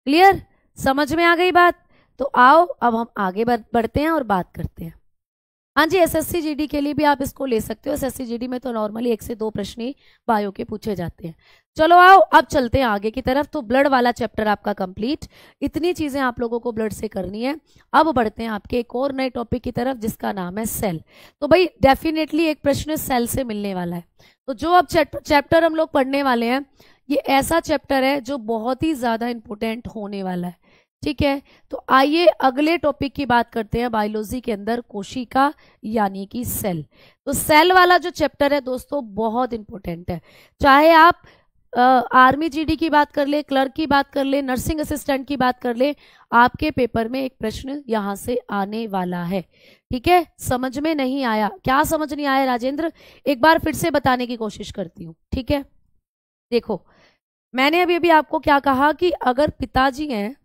क्लियर? समझ में आ गई बात? तो आओ अब हम आगे बढ़ते हैं और बात करते हैं। हाँ जी, SSC GD के लिए भी आप इसको ले सकते हो। SSC GD में तो नॉर्मली 1 से 2 प्रश्न ही बायो के पूछे जाते हैं। चलो आओ अब चलते हैं आगे की तरफ। तो ब्लड वाला चैप्टर आपका कंप्लीट, इतनी चीजें आप लोगों को ब्लड से करनी है। अब बढ़ते हैं आपके एक और नए टॉपिक की तरफ जिसका नाम है सेल। तो भाई डेफिनेटली एक प्रश्न सेल से मिलने वाला है। तो जो अब चैप्टर हम लोग पढ़ने वाले हैं ये ऐसा चैप्टर है जो बहुत ही ज्यादा इंपॉर्टेंट होने वाला है। ठीक है, तो आइए अगले टॉपिक की बात करते हैं बायोलॉजी के अंदर, कोशिका यानी कि सेल। तो सेल वाला जो चैप्टर है दोस्तों बहुत इंपॉर्टेंट है। चाहे आप आर्मी GD की बात कर ले, क्लर्क की बात कर ले, नर्सिंग असिस्टेंट की बात कर ले, आपके पेपर में एक प्रश्न यहां से आने वाला है। ठीक है, समझ में नहीं आया? क्या समझ नहीं आया राजेंद्र? एक बार फिर से बताने की कोशिश करती हूँ। ठीक है, देखो मैंने अभी आपको क्या कहा कि अगर पिताजी हैं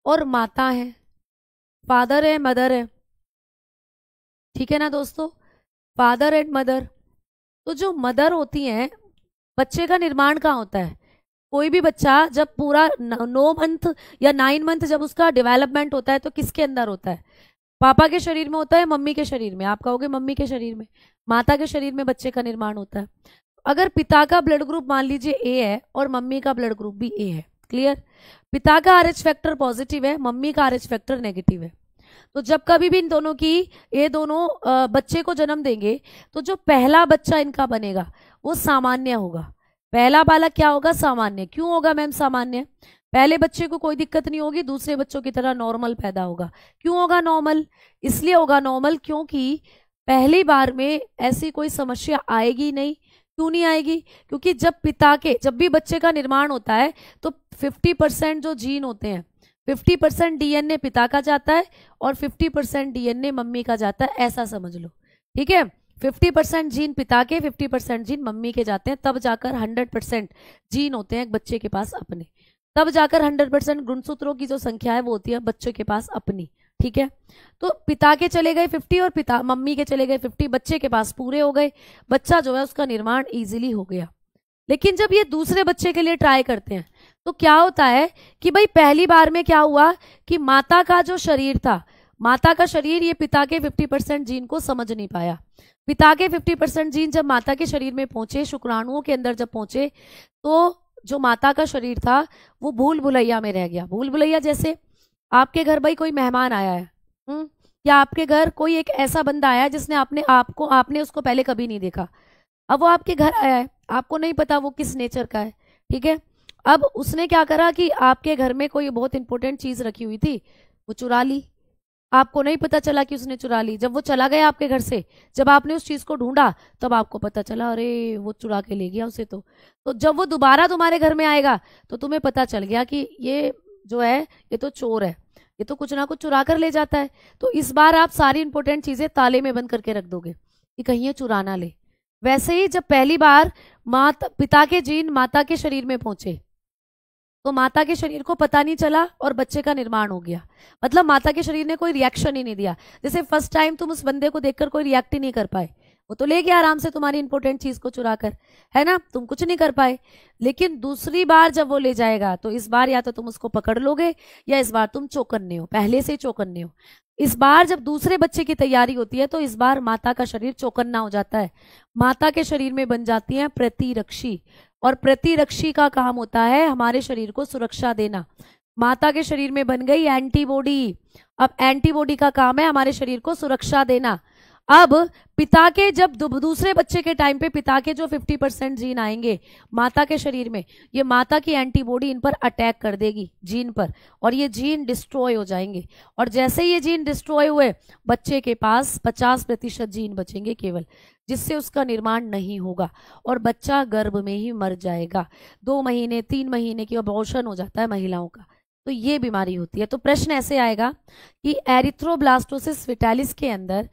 और माता है, फादर है मदर है, ठीक है ना दोस्तों, फादर एंड मदर, तो जो मदर होती हैं बच्चे का निर्माण कहाँ होता है? कोई भी बच्चा जब पूरा 9 मंथ या 9 मंथ जब उसका डेवलपमेंट होता है तो किसके अंदर होता है? पापा के शरीर में होता है, मम्मी के शरीर में? आप कहोगे मम्मी के शरीर में। माता के शरीर में बच्चे का निर्माण होता है। अगर पिता का ब्लड ग्रुप मान लीजिए A है और मम्मी का ब्लड ग्रुप भी A है, क्लियर? पिता का RH फैक्टर पॉजिटिव है, मम्मी का RH फैक्टर नेगेटिव है, तो जब कभी भी इन दोनों की ये दोनों बच्चे को जन्म देंगे तो जो पहला बच्चा इनका बनेगा वो सामान्य होगा। पहला बालक क्या होगा? सामान्य। क्यों होगा मैम सामान्य? पहले बच्चे को कोई दिक्कत नहीं होगी, दूसरे बच्चों की तरह नॉर्मल पैदा होगा। क्यों होगा नॉर्मल? इसलिए होगा नॉर्मल क्योंकि पहली बार में ऐसी कोई समस्या आएगी नहीं। क्यों नहीं आएगी? क्योंकि जब भी बच्चे का निर्माण होता है तो 50% जो जीन होते हैं, 50% डीएनए पिता का जाता है और 50% डीएनए मम्मी का जाता है, ऐसा समझ लो। ठीक है, 50% जीन पिता के, 50% जीन मम्मी के जाते हैं, तब जाकर 100% जीन होते हैं एक बच्चे के पास अपने, तब जाकर 100% गुणसूत्रों की जो संख्या है वो होती है बच्चे के पास अपनी। ठीक है, तो पिता के चले गए 50 और मम्मी के चले गए 50, बच्चे के पास पूरे हो गए, बच्चा जो है उसका निर्माण इजीली हो गया। लेकिन जब ये दूसरे बच्चे के लिए ट्राई करते हैं तो क्या होता है कि भाई पहली बार में क्या हुआ कि माता का जो शरीर था, माता का शरीर ये पिता के 50% जीन को समझ नहीं पाया। पिता के 50% जीन जब माता के शरीर में पहुंचे, शुक्राणुओं के अंदर जब पहुंचे, तो जो माता का शरीर था वो भूल भुलैया में रह गया। भूल भुलैया जैसे आपके घर भाई कोई मेहमान आया है, या आपके घर कोई एक ऐसा बंदा आया है जिसने आपने उसको पहले कभी नहीं देखा। अब वो आपके घर आया है, आपको नहीं पता वो किस नेचर का है। ठीक है, अब उसने क्या करा कि आपके घर में कोई बहुत इंपॉर्टेंट चीज रखी हुई थी, वो चुरा ली। आपको नहीं पता चला कि उसने चुरा ली। जब वो चला गया आपके घर से, जब आपने उस चीज को ढूंढा तब आपको पता चला अरे वो चुरा के ले गया उसे। तो जब वो दोबारा तुम्हारे घर में आएगा तो तुम्हें पता चल गया कि ये जो है ये तो चोर है, ये तो कुछ ना कुछ चुरा कर ले जाता है। तो इस बार आप सारी इंपॉर्टेंट चीजें ताले में बंद करके रख दोगे कि कहीं ये चुरा ना ले। वैसे ही जब पहली बार पिता के जीन माता के शरीर में पहुंचे तो माता के शरीर को पता नहीं चला और बच्चे का निर्माण हो गया। मतलब माता के शरीर ने कोई रिएक्शन ही नहीं दिया। जैसे फर्स्ट टाइम तुम उस बंदे को देखकर कोई रिएक्ट ही नहीं कर पाए, वो तो ले गया आराम से तुम्हारी इंपॉर्टेंट चीज को चुरा कर, है ना, तुम कुछ नहीं कर पाए। लेकिन दूसरी बार जब वो ले जाएगा तो इस बार या तो तुम उसको पकड़ लोगे या इस बार तुम चौकन्ने हो, पहले से ही चौकन्ने हो। इस बार जब दूसरे बच्चे की तैयारी होती है तो इस बार माता का शरीर चौकन्ना हो जाता है। माता के शरीर में बन जाती है प्रतिरक्षी, और प्रतिरक्षी का काम होता है हमारे शरीर को सुरक्षा देना। माता के शरीर में बन गई एंटीबॉडी। अब एंटीबॉडी का काम है हमारे शरीर को सुरक्षा देना। अब पिता के जब दूसरे बच्चे के टाइम पे पिता के जो 50% जीन आएंगे माता के शरीर में, ये माता की एंटीबॉडी इन पर अटैक कर देगी जीन पर, और ये जीन डिस्ट्रॉय हो जाएंगे। और जैसे ये जीन डिस्ट्रॉय हुए बच्चे के पास 50% जीन बचेंगे केवल, जिससे उसका निर्माण नहीं होगा और बच्चा गर्भ में ही मर जाएगा। 2 महीने 3 महीने की अबॉर्शन हो जाता है महिलाओं का, तो ये बीमारी होती है। तो प्रश्न ऐसे आएगा कि एरिथ्रोब्लास्टोसिस फेटालिस के अंदर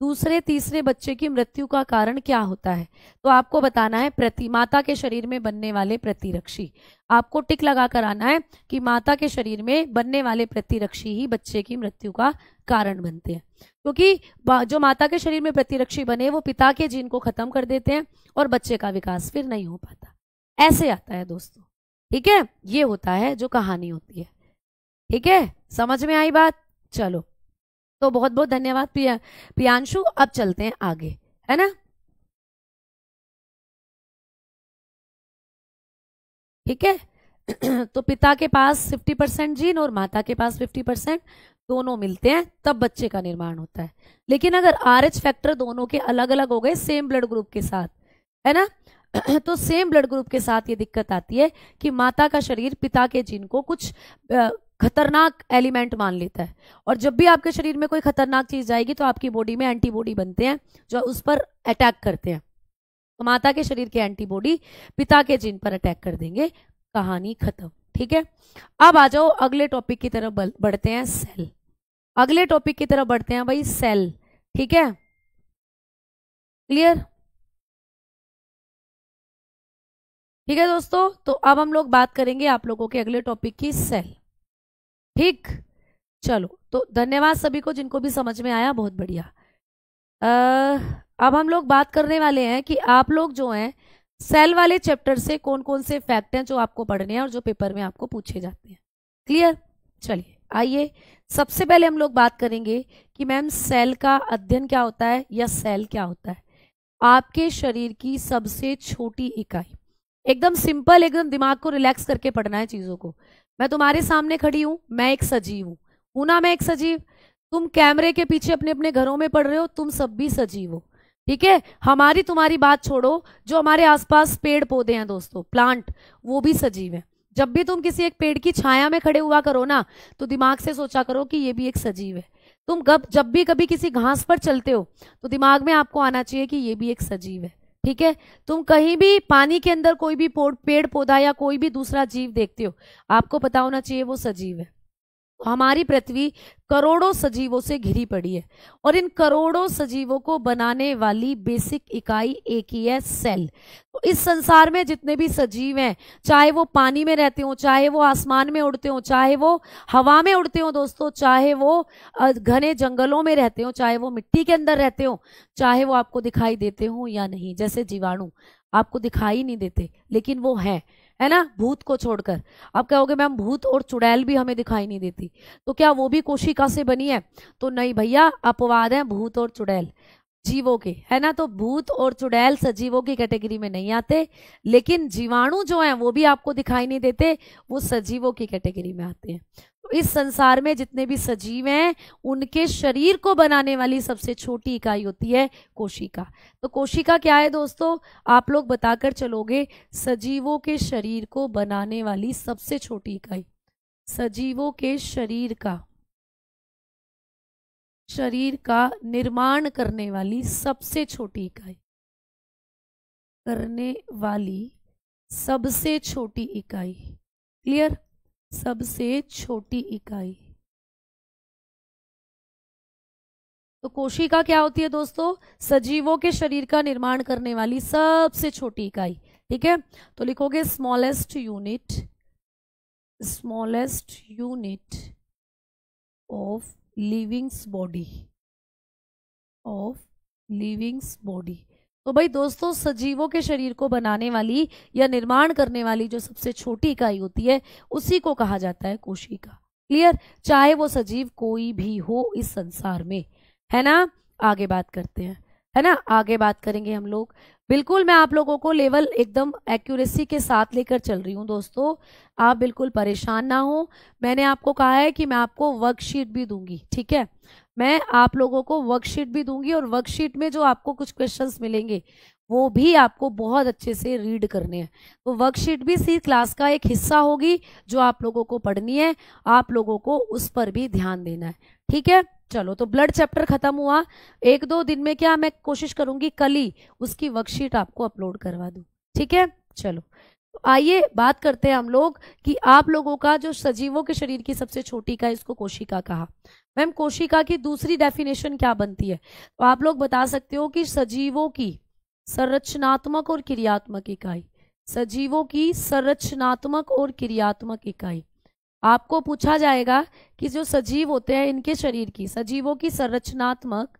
दूसरे तीसरे बच्चे की मृत्यु का कारण क्या होता है? तो आपको बताना है माता के शरीर में बनने वाले प्रतिरक्षी। आपको टिक लगा कर आना है कि माता के शरीर में बनने वाले प्रतिरक्षी ही बच्चे की मृत्यु का कारण बनते हैं, क्योंकि जो माता के शरीर में प्रतिरक्षी बने वो पिता के जीन को खत्म कर देते हैं और बच्चे का विकास फिर नहीं हो पाता। ऐसे आता है दोस्तों। ठीक है, ये होता है जो कहानी होती है। ठीक है, समझ में आई बात? चलो, तो बहुत बहुत धन्यवाद प्रियांशु। अब चलते हैं आगे, है ना। ठीक है तो पिता के पास 50% जीन और माता के पास 50%, दोनों मिलते हैं तब बच्चे का निर्माण होता है। लेकिन अगर RH फैक्टर दोनों के अलग अलग हो गए सेम ब्लड ग्रुप के साथ, है ना, तो सेम ब्लड ग्रुप के साथ ये दिक्कत आती है कि माता का शरीर पिता के जीन को कुछ खतरनाक एलिमेंट मान लेता है, और जब भी आपके शरीर में कोई खतरनाक चीज जाएगी तो आपकी बॉडी में एंटीबॉडी बनते हैं जो उस पर अटैक करते हैं। तो माता के शरीर के एंटीबॉडी पिता के जीन पर अटैक कर देंगे, कहानी खत्म। ठीक है, अब आ जाओ अगले टॉपिक की तरफ बढ़ते हैं, सेल। अगले टॉपिक की तरफ बढ़ते हैं भाई, सेल। ठीक है, क्लियर? ठीक है दोस्तों, तो अब हम लोग बात करेंगे आप लोगों के अगले टॉपिक की, सेल। ठीक, चलो, तो धन्यवाद सभी को जिनको भी समझ में आया, बहुत बढ़िया। अब हम लोग बात करने वाले हैं कि आप लोग जो हैं सेल वाले चैप्टर से कौन कौन से फैक्ट हैं जो आपको पढ़ने हैं और जो पेपर में आपको पूछे जाते हैं। क्लियर? चलिए आइए, सबसे पहले हम लोग बात करेंगे कि मैम सेल का अध्ययन क्या होता है या सेल क्या होता है। आपके शरीर की सबसे छोटी इकाई, एकदम सिंपल, एकदम दिमाग को रिलैक्स करके पढ़ना है चीजों को। मैं तुम्हारे सामने खड़ी हूं, मैं एक सजीव हूं ना, मैं एक सजीव। तुम कैमरे के पीछे अपने अपने घरों में पढ़ रहे हो, तुम सब भी सजीव हो। ठीक है, हमारी तुम्हारी बात छोड़ो, जो हमारे आसपास पेड़ पौधे हैं दोस्तों, प्लांट, वो भी सजीव है। जब भी तुम किसी एक पेड़ की छाया में खड़े हुआ करो ना, तो दिमाग से सोचा करो कि ये भी एक सजीव है। तुम जब भी कभी किसी घास पर चलते हो तो दिमाग में आपको आना चाहिए कि ये भी एक सजीव है, ठीक है। तुम कहीं भी पानी के अंदर कोई भी पेड़ पौधा या कोई भी दूसरा जीव देखते हो, आपको पता होना चाहिए वो सजीव है। हमारी पृथ्वी करोड़ों सजीवों से घिरी पड़ी है और इन करोड़ों सजीवों को बनाने वाली बेसिक इकाई एक ही है, सेल। तो इस संसार में जितने भी सजीव हैं, चाहे वो पानी में रहते हो, चाहे वो आसमान में उड़ते हो, चाहे वो हवा में उड़ते हो दोस्तों, चाहे वो घने जंगलों में रहते हो, चाहे वो मिट्टी के अंदर रहते हो, चाहे वो आपको दिखाई देते हो या नहीं। जैसे जीवाणु आपको दिखाई नहीं देते लेकिन वो है ना, भूत को छोड़कर। आप कहोगे मैम भूत और चुड़ैल भी हमें दिखाई नहीं देती, तो क्या वो भी कोशिका से बनी है? तो नहीं भैया, अपवाद है भूत और चुड़ैल जीवों के, है ना। तो भूत और चुड़ैल सजीवों की कैटेगरी में नहीं आते, लेकिन जीवाणु जो हैं वो भी आपको दिखाई नहीं देते, वो सजीवों की कैटेगरी में आते हैं। तो इस संसार में जितने भी सजीव हैं उनके शरीर को बनाने वाली सबसे छोटी इकाई होती है कोशिका। तो कोशिका क्या है दोस्तों, आप लोग बताकर चलोगे, सजीवों के शरीर को बनाने वाली सबसे छोटी इकाई, सजीवों के शरीर का निर्माण करने वाली सबसे छोटी इकाई, करने वाली सबसे छोटी इकाई, क्लियर, सबसे छोटी इकाई। तो कोशिका क्या होती है दोस्तों, सजीवों के शरीर का निर्माण करने वाली सबसे छोटी इकाई, ठीक है। तो लिखोगे smallest unit of livings body. तो भाई दोस्तों, सजीवों के शरीर को बनाने वाली या निर्माण करने वाली जो सबसे छोटी इकाई होती है उसी को कहा जाता है कोशिका, क्लियर। चाहे वो सजीव कोई भी हो इस संसार में, है ना। आगे बात करते हैं, है ना, आगे बात करेंगे हम लोग। बिल्कुल मैं आप लोगों को लेवल एकदम एक्यूरेसी के साथ लेकर चल रही हूँ दोस्तों, आप बिल्कुल परेशान ना हो। मैंने आपको कहा है कि मैं आपको वर्कशीट भी दूंगी, ठीक है। मैं आप लोगों को वर्कशीट भी दूंगी और वर्कशीट में जो आपको कुछ क्वेश्चंस मिलेंगे वो भी आपको बहुत अच्छे से रीड करने हैं। तो वर्कशीट भी इसी क्लास का एक हिस्सा होगी जो आप लोगों को पढ़नी है, आप लोगों को उस पर भी ध्यान देना है, ठीक है। चलो, तो ब्लड चैप्टर खत्म हुआ, 1-2 दिन में क्या मैं कोशिश करूंगी कल ही उसकी वर्कशीट आपको अपलोड करवा दूं, ठीक है। चलो, तो आइए बात करते हैं हम लोग कि आप लोगों का जो सजीवों के शरीर की सबसे छोटी इकाई, इसको कोशिका कहा। मैम कोशिका की दूसरी डेफिनेशन क्या बनती है? तो आप लोग बता सकते हो कि सजीवों की संरचनात्मक और क्रियात्मक इकाई, सजीवों की संरचनात्मक और क्रियात्मक इकाई। आपको पूछा जाएगा कि जो सजीव होते हैं इनके शरीर की, सजीवों की संरचनात्मक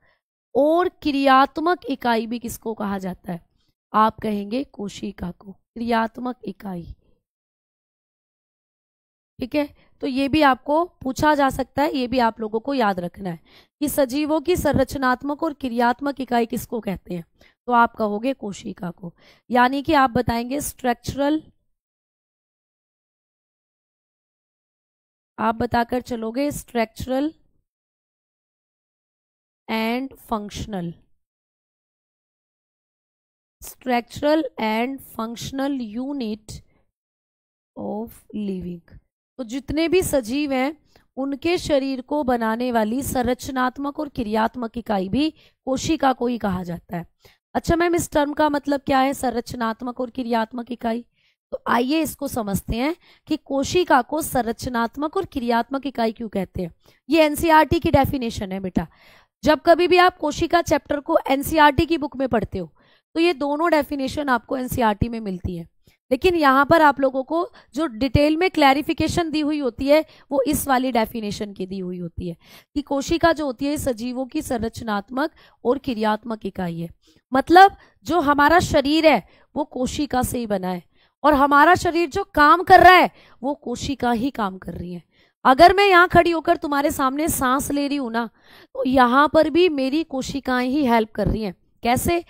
और क्रियात्मक इकाई भी किसको कहा जाता है? आप कहेंगे कोशिका को, क्रियात्मक इकाई, ठीक है। तो ये भी आपको पूछा जा सकता है, ये भी आप लोगों को याद रखना है कि सजीवों की संरचनात्मक और क्रियात्मक इकाई किसको कहते हैं। तो आप कहोगे कोशिका को, यानी कि आप बताएंगे स्ट्रक्चरल, आप बताकर चलोगे structural and functional, unit of living. तो जितने भी सजीव हैं उनके शरीर को बनाने वाली संरचनात्मक और क्रियात्मक इकाई भी कोशिका को ही कहा जाता है। अच्छा मैम, इस टर्म का मतलब क्या है, संरचनात्मक और क्रियात्मक इकाई? तो आइए इसको समझते हैं कि कोशिका को संरचनात्मक और क्रियात्मक इकाई क्यों कहते हैं। ये एनसीईआरटी की डेफिनेशन है बेटा। जब कभी भी आप कोशिका चैप्टर को एनसीईआरटी की बुक में पढ़ते हो तो ये दोनों डेफिनेशन आपको एनसीईआरटी में मिलती है, लेकिन यहाँ पर आप लोगों को जो डिटेल में क्लैरिफिकेशन दी हुई होती है वो इस वाली डेफिनेशन की दी हुई होती है कि कोशिका जो होती है सजीवों की संरचनात्मक और क्रियात्मक इकाई है। मतलब जो हमारा शरीर है वो कोशिका से ही बना है और हमारा शरीर जो काम कर रहा है वो कोशिका ही काम कर रही है। अगर मैं यहाँ खड़ी होकर तुम्हारे सामने सांस ले रही हूं ना, तो यहाँ पर भी मेरी कोशिकाएं ही हेल्प कर रही हैं। कैसे?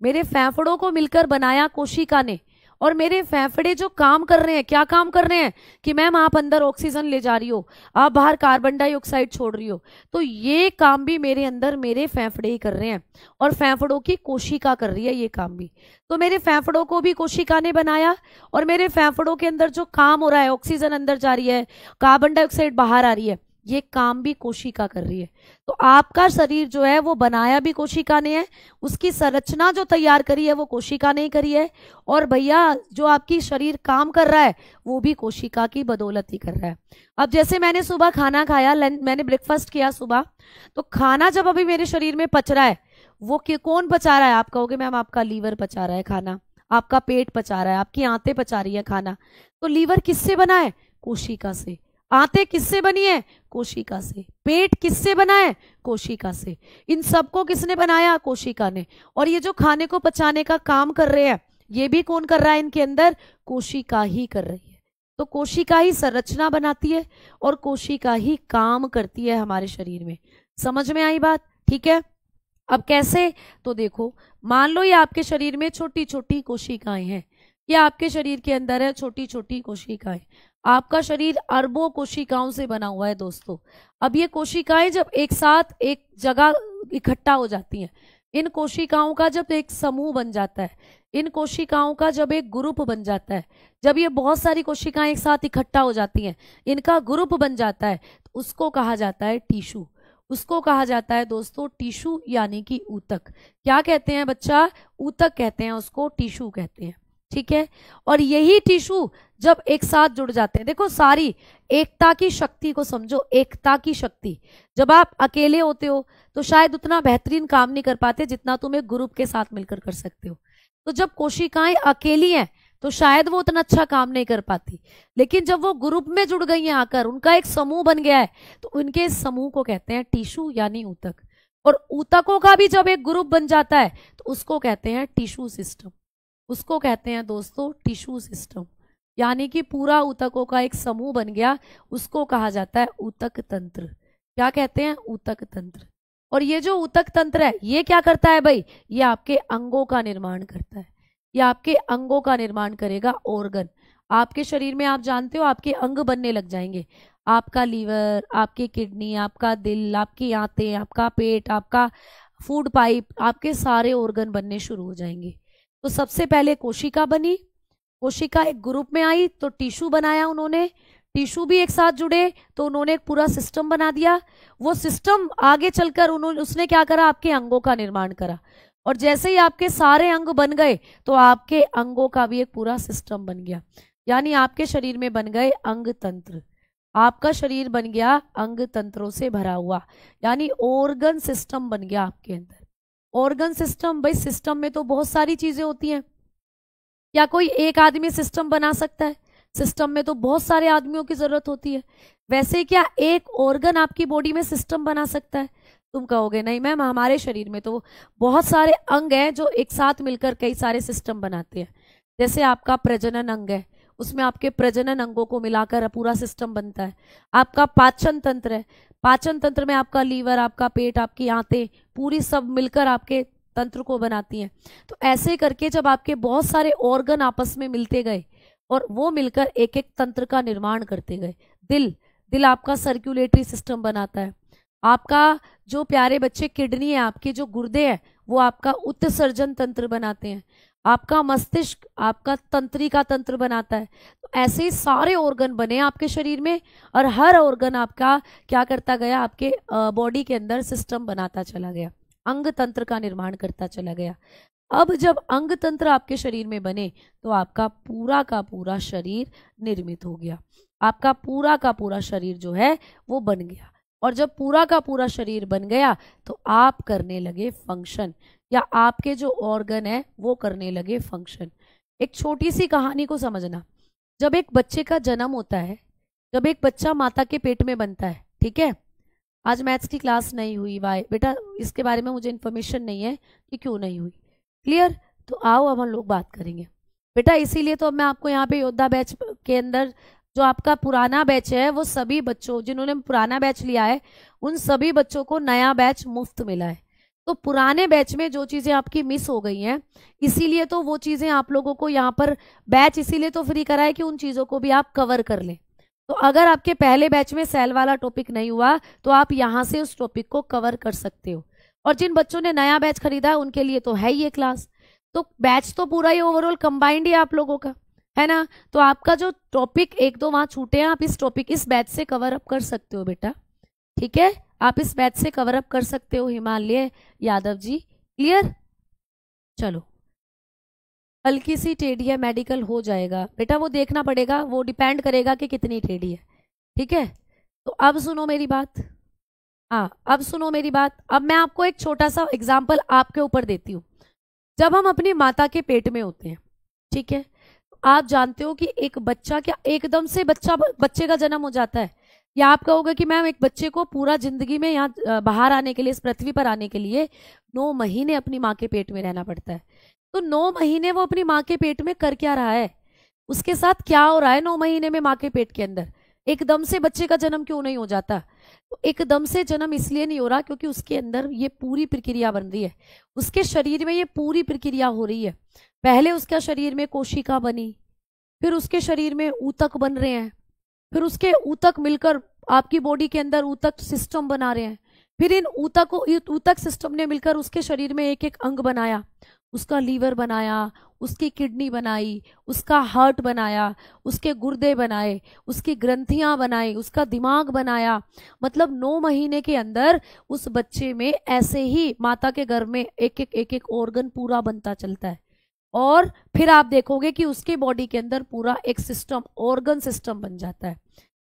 मेरे फेफड़ों को मिलकर बनाया कोशिका ने, और मेरे फेफड़े जो काम कर रहे हैं, क्या काम कर रहे हैं कि मैम आप अंदर ऑक्सीजन ले जा रही हो, आप बाहर कार्बन डाइऑक्साइड छोड़ रही हो, तो ये काम भी मेरे अंदर मेरे फेफड़े ही कर रहे हैं और फेफड़ों की कोशिका कर रही है ये काम भी। तो मेरे फेफड़ों को भी कोशिका ने बनाया और मेरे फेफड़ों के अंदर जो काम हो रहा है, ऑक्सीजन अंदर जा रही है, कार्बन डाइऑक्साइड बाहर आ रही है, ये काम भी कोशिका कर रही है। तो आपका शरीर जो है वो बनाया भी कोशिका ने है, उसकी संरचना जो तैयार करी है वो कोशिका ने ही करी है, और भैया जो आपकी शरीर काम कर रहा है वो भी कोशिका की बदौलत ही कर रहा है। अब जैसे मैंने सुबह खाना खाया, मैंने ब्रेकफास्ट किया सुबह, तो खाना जब अभी मेरे शरीर में पच रहा है, वो कौन पचा रहा है? आप कहोगे मैम आपका लीवर पचा रहा है खाना, आपका पेट पचा रहा है, आपकी आंतें पचा रही है खाना। तो लीवर किससे बना है? कोशिका से। आंतें किससे बनी है? कोशिका से। पेट किससे बना है? कोशिका से। इन सबको किसने बनाया? कोशिका ने। और ये जो खाने को पचाने का काम कर रहे हैं, ये भी कौन कर रहा है इनके अंदर? कोशिका ही कर रही है। तो कोशिका ही संरचना बनाती है और कोशिका ही काम करती है हमारे शरीर में। समझ में आई बात? ठीक है। अब कैसे? तो देखो, मान लो ये आपके शरीर में छोटी छोटी कोशिकाएं हैं, ये आपके शरीर के अंदर है छोटी छोटी कोशिकाएं। आपका शरीर अरबों कोशिकाओं से बना हुआ है दोस्तों। अब ये कोशिकाएं जब एक साथ एक जगह इकट्ठा हो जाती हैं, इन कोशिकाओं का जब एक समूह बन जाता है, इन कोशिकाओं का जब एक ग्रुप बन जाता है, जब ये बहुत सारी कोशिकाएं एक साथ इकट्ठा हो जाती हैं, इनका ग्रुप बन जाता है, तो उसको कहा जाता है टिश्यू। उसको कहा जाता है दोस्तों टिश्यू, यानी कि ऊतक। क्या कहते हैं बच्चा? ऊतक कहते हैं उसको, टिश्यू कहते हैं। ठीक है। और यही टिश्यू जब एक साथ जुड़ जाते हैं, देखो सारी एकता की शक्ति को समझो, एकता की शक्ति। जब आप अकेले होते हो तो शायद उतना बेहतरीन काम नहीं कर पाते जितना तुम एक ग्रुप के साथ मिलकर कर सकते हो। तो जब कोशिकाएं अकेली हैं तो शायद वो उतना अच्छा काम नहीं कर पाती, लेकिन जब वो ग्रुप में जुड़ गई हैं आकर, उनका एक समूह बन गया है, तो उनके समूह को कहते हैं टिश्यू यानी ऊतक। और ऊतकों का भी जब एक ग्रुप बन जाता है तो उसको कहते हैं टिश्यू सिस्टम। उसको कहते हैं दोस्तों टिश्यू सिस्टम, यानी कि पूरा ऊतकों का एक समूह बन गया, उसको कहा जाता है ऊतक तंत्र। क्या कहते हैं? ऊतक तंत्र। और ये जो ऊतक तंत्र है ये क्या करता है भाई? ये आपके अंगों का निर्माण करता है। ये आपके अंगों का निर्माण करेगा, ऑर्गन। आपके शरीर में आप जानते हो आपके अंग बनने लग जाएंगे। आपका लीवर, आपकी किडनी, आपका दिल, आपकी आंतें, आपका पेट, आपका फूड पाइप, आपके सारे ऑर्गन बनने शुरू हो जाएंगे। तो सबसे पहले कोशिका बनी, कोशिका एक ग्रुप में आई तो टिश्यू बनाया उन्होंने, टिश्यू भी एक साथ जुड़े तो उन्होंने एक पूरा सिस्टम बना दिया। वो सिस्टम आगे चलकर उसने क्या करा? आपके अंगों का निर्माण करा। और जैसे ही आपके सारे अंग बन गए तो आपके अंगों का भी एक पूरा सिस्टम बन गया, यानी आपके शरीर में बन गए अंग तंत्र। आपका शरीर बन गया अंग तंत्रों से भरा हुआ, यानी ऑर्गन सिस्टम बन गया आपके अंदर। ऑर्गन सिस्टम, भाई सिस्टम में तो बहुत सारी चीजें होती हैं। क्या कोई एक आदमी सिस्टम बना सकता है? सिस्टम में तो बहुत सारे आदमियों की जरूरत होती है। वैसे क्या एक ऑर्गन आपकी बॉडी में सिस्टम बना सकता है? तुम कहोगे नहीं मैम, हमारे शरीर में तो बहुत सारे अंग हैं जो एक साथ मिलकर कई सारे सिस्टम बनाते हैं। जैसे आपका प्रजनन अंग है, उसमें आपके प्रजनन अंगों को मिलाकर पूरा सिस्टम बनता है। आपका पाचन तंत्र है, पाचन तंत्र में आपका लीवर, आपका पेट, आपकी आंतें, पूरी सब मिलकर आपके तंत्र को बनाती हैं। तो ऐसे करके जब आपके बहुत सारे ऑर्गन आपस में मिलते गए और वो मिलकर एक एक तंत्र का निर्माण करते गए। दिल आपका सर्कुलेटरी सिस्टम बनाता है। आपका जो प्यारे बच्चे किडनी है, आपके जो गुर्दे हैं, वो आपका उत्सर्जन तंत्र बनाते हैं। आपका मस्तिष्क आपका तंत्रिका तंत्र बनाता है। तो ऐसे ही सारे ऑर्गन बने आपके शरीर में, और हर ऑर्गन आपका क्या करता गया? आपके बॉडी के अंदर सिस्टम बनाता चला गया, अंग तंत्र का निर्माण करता चला गया। अब जब अंग तंत्र आपके शरीर में बने तो आपका पूरा का पूरा शरीर निर्मित हो गया। आपका पूरा का पूरा शरीर जो है वो बन गया। और जब पूरा का पूरा शरीर बन गया तो आप करने लगे फंक्शन, या आपके जो ऑर्गन है वो करने लगे फंक्शन। एक छोटी सी कहानी को समझना। जब एक बच्चे का जन्म होता है, जब एक बच्चा माता के पेट में बनता है, ठीक है, आज मैथ्स की क्लास नहीं हुई, वाई बेटा? इसके बारे में मुझे इन्फॉर्मेशन नहीं है कि क्यों नहीं हुई। क्लियर? तो आओ अब हम लोग बात करेंगे बेटा। इसीलिए तो मैं आपको यहाँ पे योद्धा बैच के अंदर जो आपका पुराना बैच है, वो सभी बच्चों जिन्होंने पुराना बैच लिया है उन सभी बच्चों को नया बैच मुफ्त मिला है। तो पुराने बैच में जो चीजें आपकी मिस हो गई हैं, इसीलिए तो वो चीजें आप लोगों को यहाँ पर बैच इसीलिए तो फ्री करा है कि उन चीजों को भी आप कवर कर लें। तो अगर आपके पहले बैच में सेल वाला टॉपिक नहीं हुआ तो आप यहाँ से उस टॉपिक को कवर कर सकते हो। और जिन बच्चों ने नया बैच खरीदा है उनके लिए तो है ये क्लास। तो बैच तो पूरा ही ओवरऑल कंबाइंड ही आप लोगों का है ना। तो आपका जो टॉपिक एक दो वहां छूटे हैं, आप इस टॉपिक इस बैच से कवर अप कर सकते हो बेटा। ठीक है, आप इस मैथ से कवर अप कर सकते हो हिमालय यादव जी। क्लियर? चलो, हल्की सी टेढ़ी है, मेडिकल हो जाएगा बेटा, वो देखना पड़ेगा, वो डिपेंड करेगा कि कितनी टेढ़ी है। ठीक है, तो अब सुनो मेरी बात। हाँ, अब सुनो मेरी बात। अब मैं आपको एक छोटा सा एग्जाम्पल आपके ऊपर देती हूँ। जब हम अपनी माता के पेट में होते हैं, ठीक है, आप जानते हो कि एक बच्चा क्या एकदम से बच्चे का जन्म हो जाता है, या आप कहोगे कि मैम एक बच्चे को पूरा जिंदगी में यहाँ बाहर आने के लिए, इस पृथ्वी पर आने के लिए 9 महीने अपनी माँ के पेट में रहना पड़ता है। तो 9 महीने वो अपनी माँ के पेट में कर क्या रहा है, उसके साथ क्या हो रहा है 9 महीने में माँ के पेट के अंदर? एकदम से बच्चे का जन्म क्यों नहीं हो जाता? तो एकदम से जन्म इसलिए नहीं हो रहा क्योंकि उसके अंदर ये पूरी प्रक्रिया बन रही है, उसके शरीर में ये पूरी प्रक्रिया हो रही है। पहले उसका शरीर में कोशिका बनी, फिर उसके शरीर में ऊतक बन रहे हैं, फिर उसके ऊतक मिलकर आपकी बॉडी के अंदर ऊतक सिस्टम बना रहे हैं, फिर इन ऊतक सिस्टम ने मिलकर उसके शरीर में एक एक अंग बनाया, उसका लीवर बनाया, उसकी किडनी बनाई, उसका हार्ट बनाया, उसके गुर्दे बनाए, उसकी ग्रंथियां बनाई, उसका दिमाग बनाया। मतलब 9 महीने के अंदर उस बच्चे में ऐसे ही माता के गर्भ में एक एक ऑर्गन पूरा बनता चलता है, और फिर आप देखोगे कि उसके बॉडी के अंदर पूरा एक सिस्टम, ऑर्गन सिस्टम बन जाता है।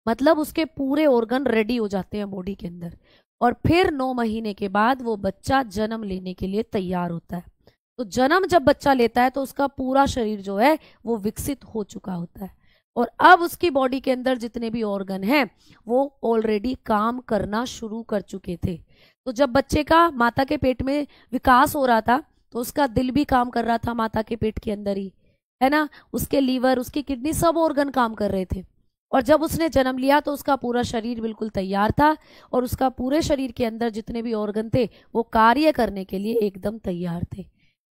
मतलब उसके पूरे ऑर्गन रेडी हो जाते हैं बॉडी के अंदर, और फिर 9 महीने के बाद वो बच्चा जन्म लेने के लिए तैयार होता है। तो जन्म जब बच्चा लेता है तो उसका पूरा शरीर जो है वो विकसित हो चुका होता है, और अब उसकी बॉडी के अंदर जितने भी ऑर्गन हैं वो ऑलरेडी काम करना शुरू कर चुके थे। तो जब बच्चे का माता के पेट में विकास हो रहा था तो उसका दिल भी काम कर रहा था माता के पेट के अंदर ही, है ना, उसके लीवर, उसकी किडनी, सब ऑर्गन काम कर रहे थे। और जब उसने जन्म लिया तो उसका पूरा शरीर बिल्कुल तैयार था, और उसका पूरे शरीर के अंदर जितने भी ऑर्गन थे वो कार्य करने के लिए एकदम तैयार थे,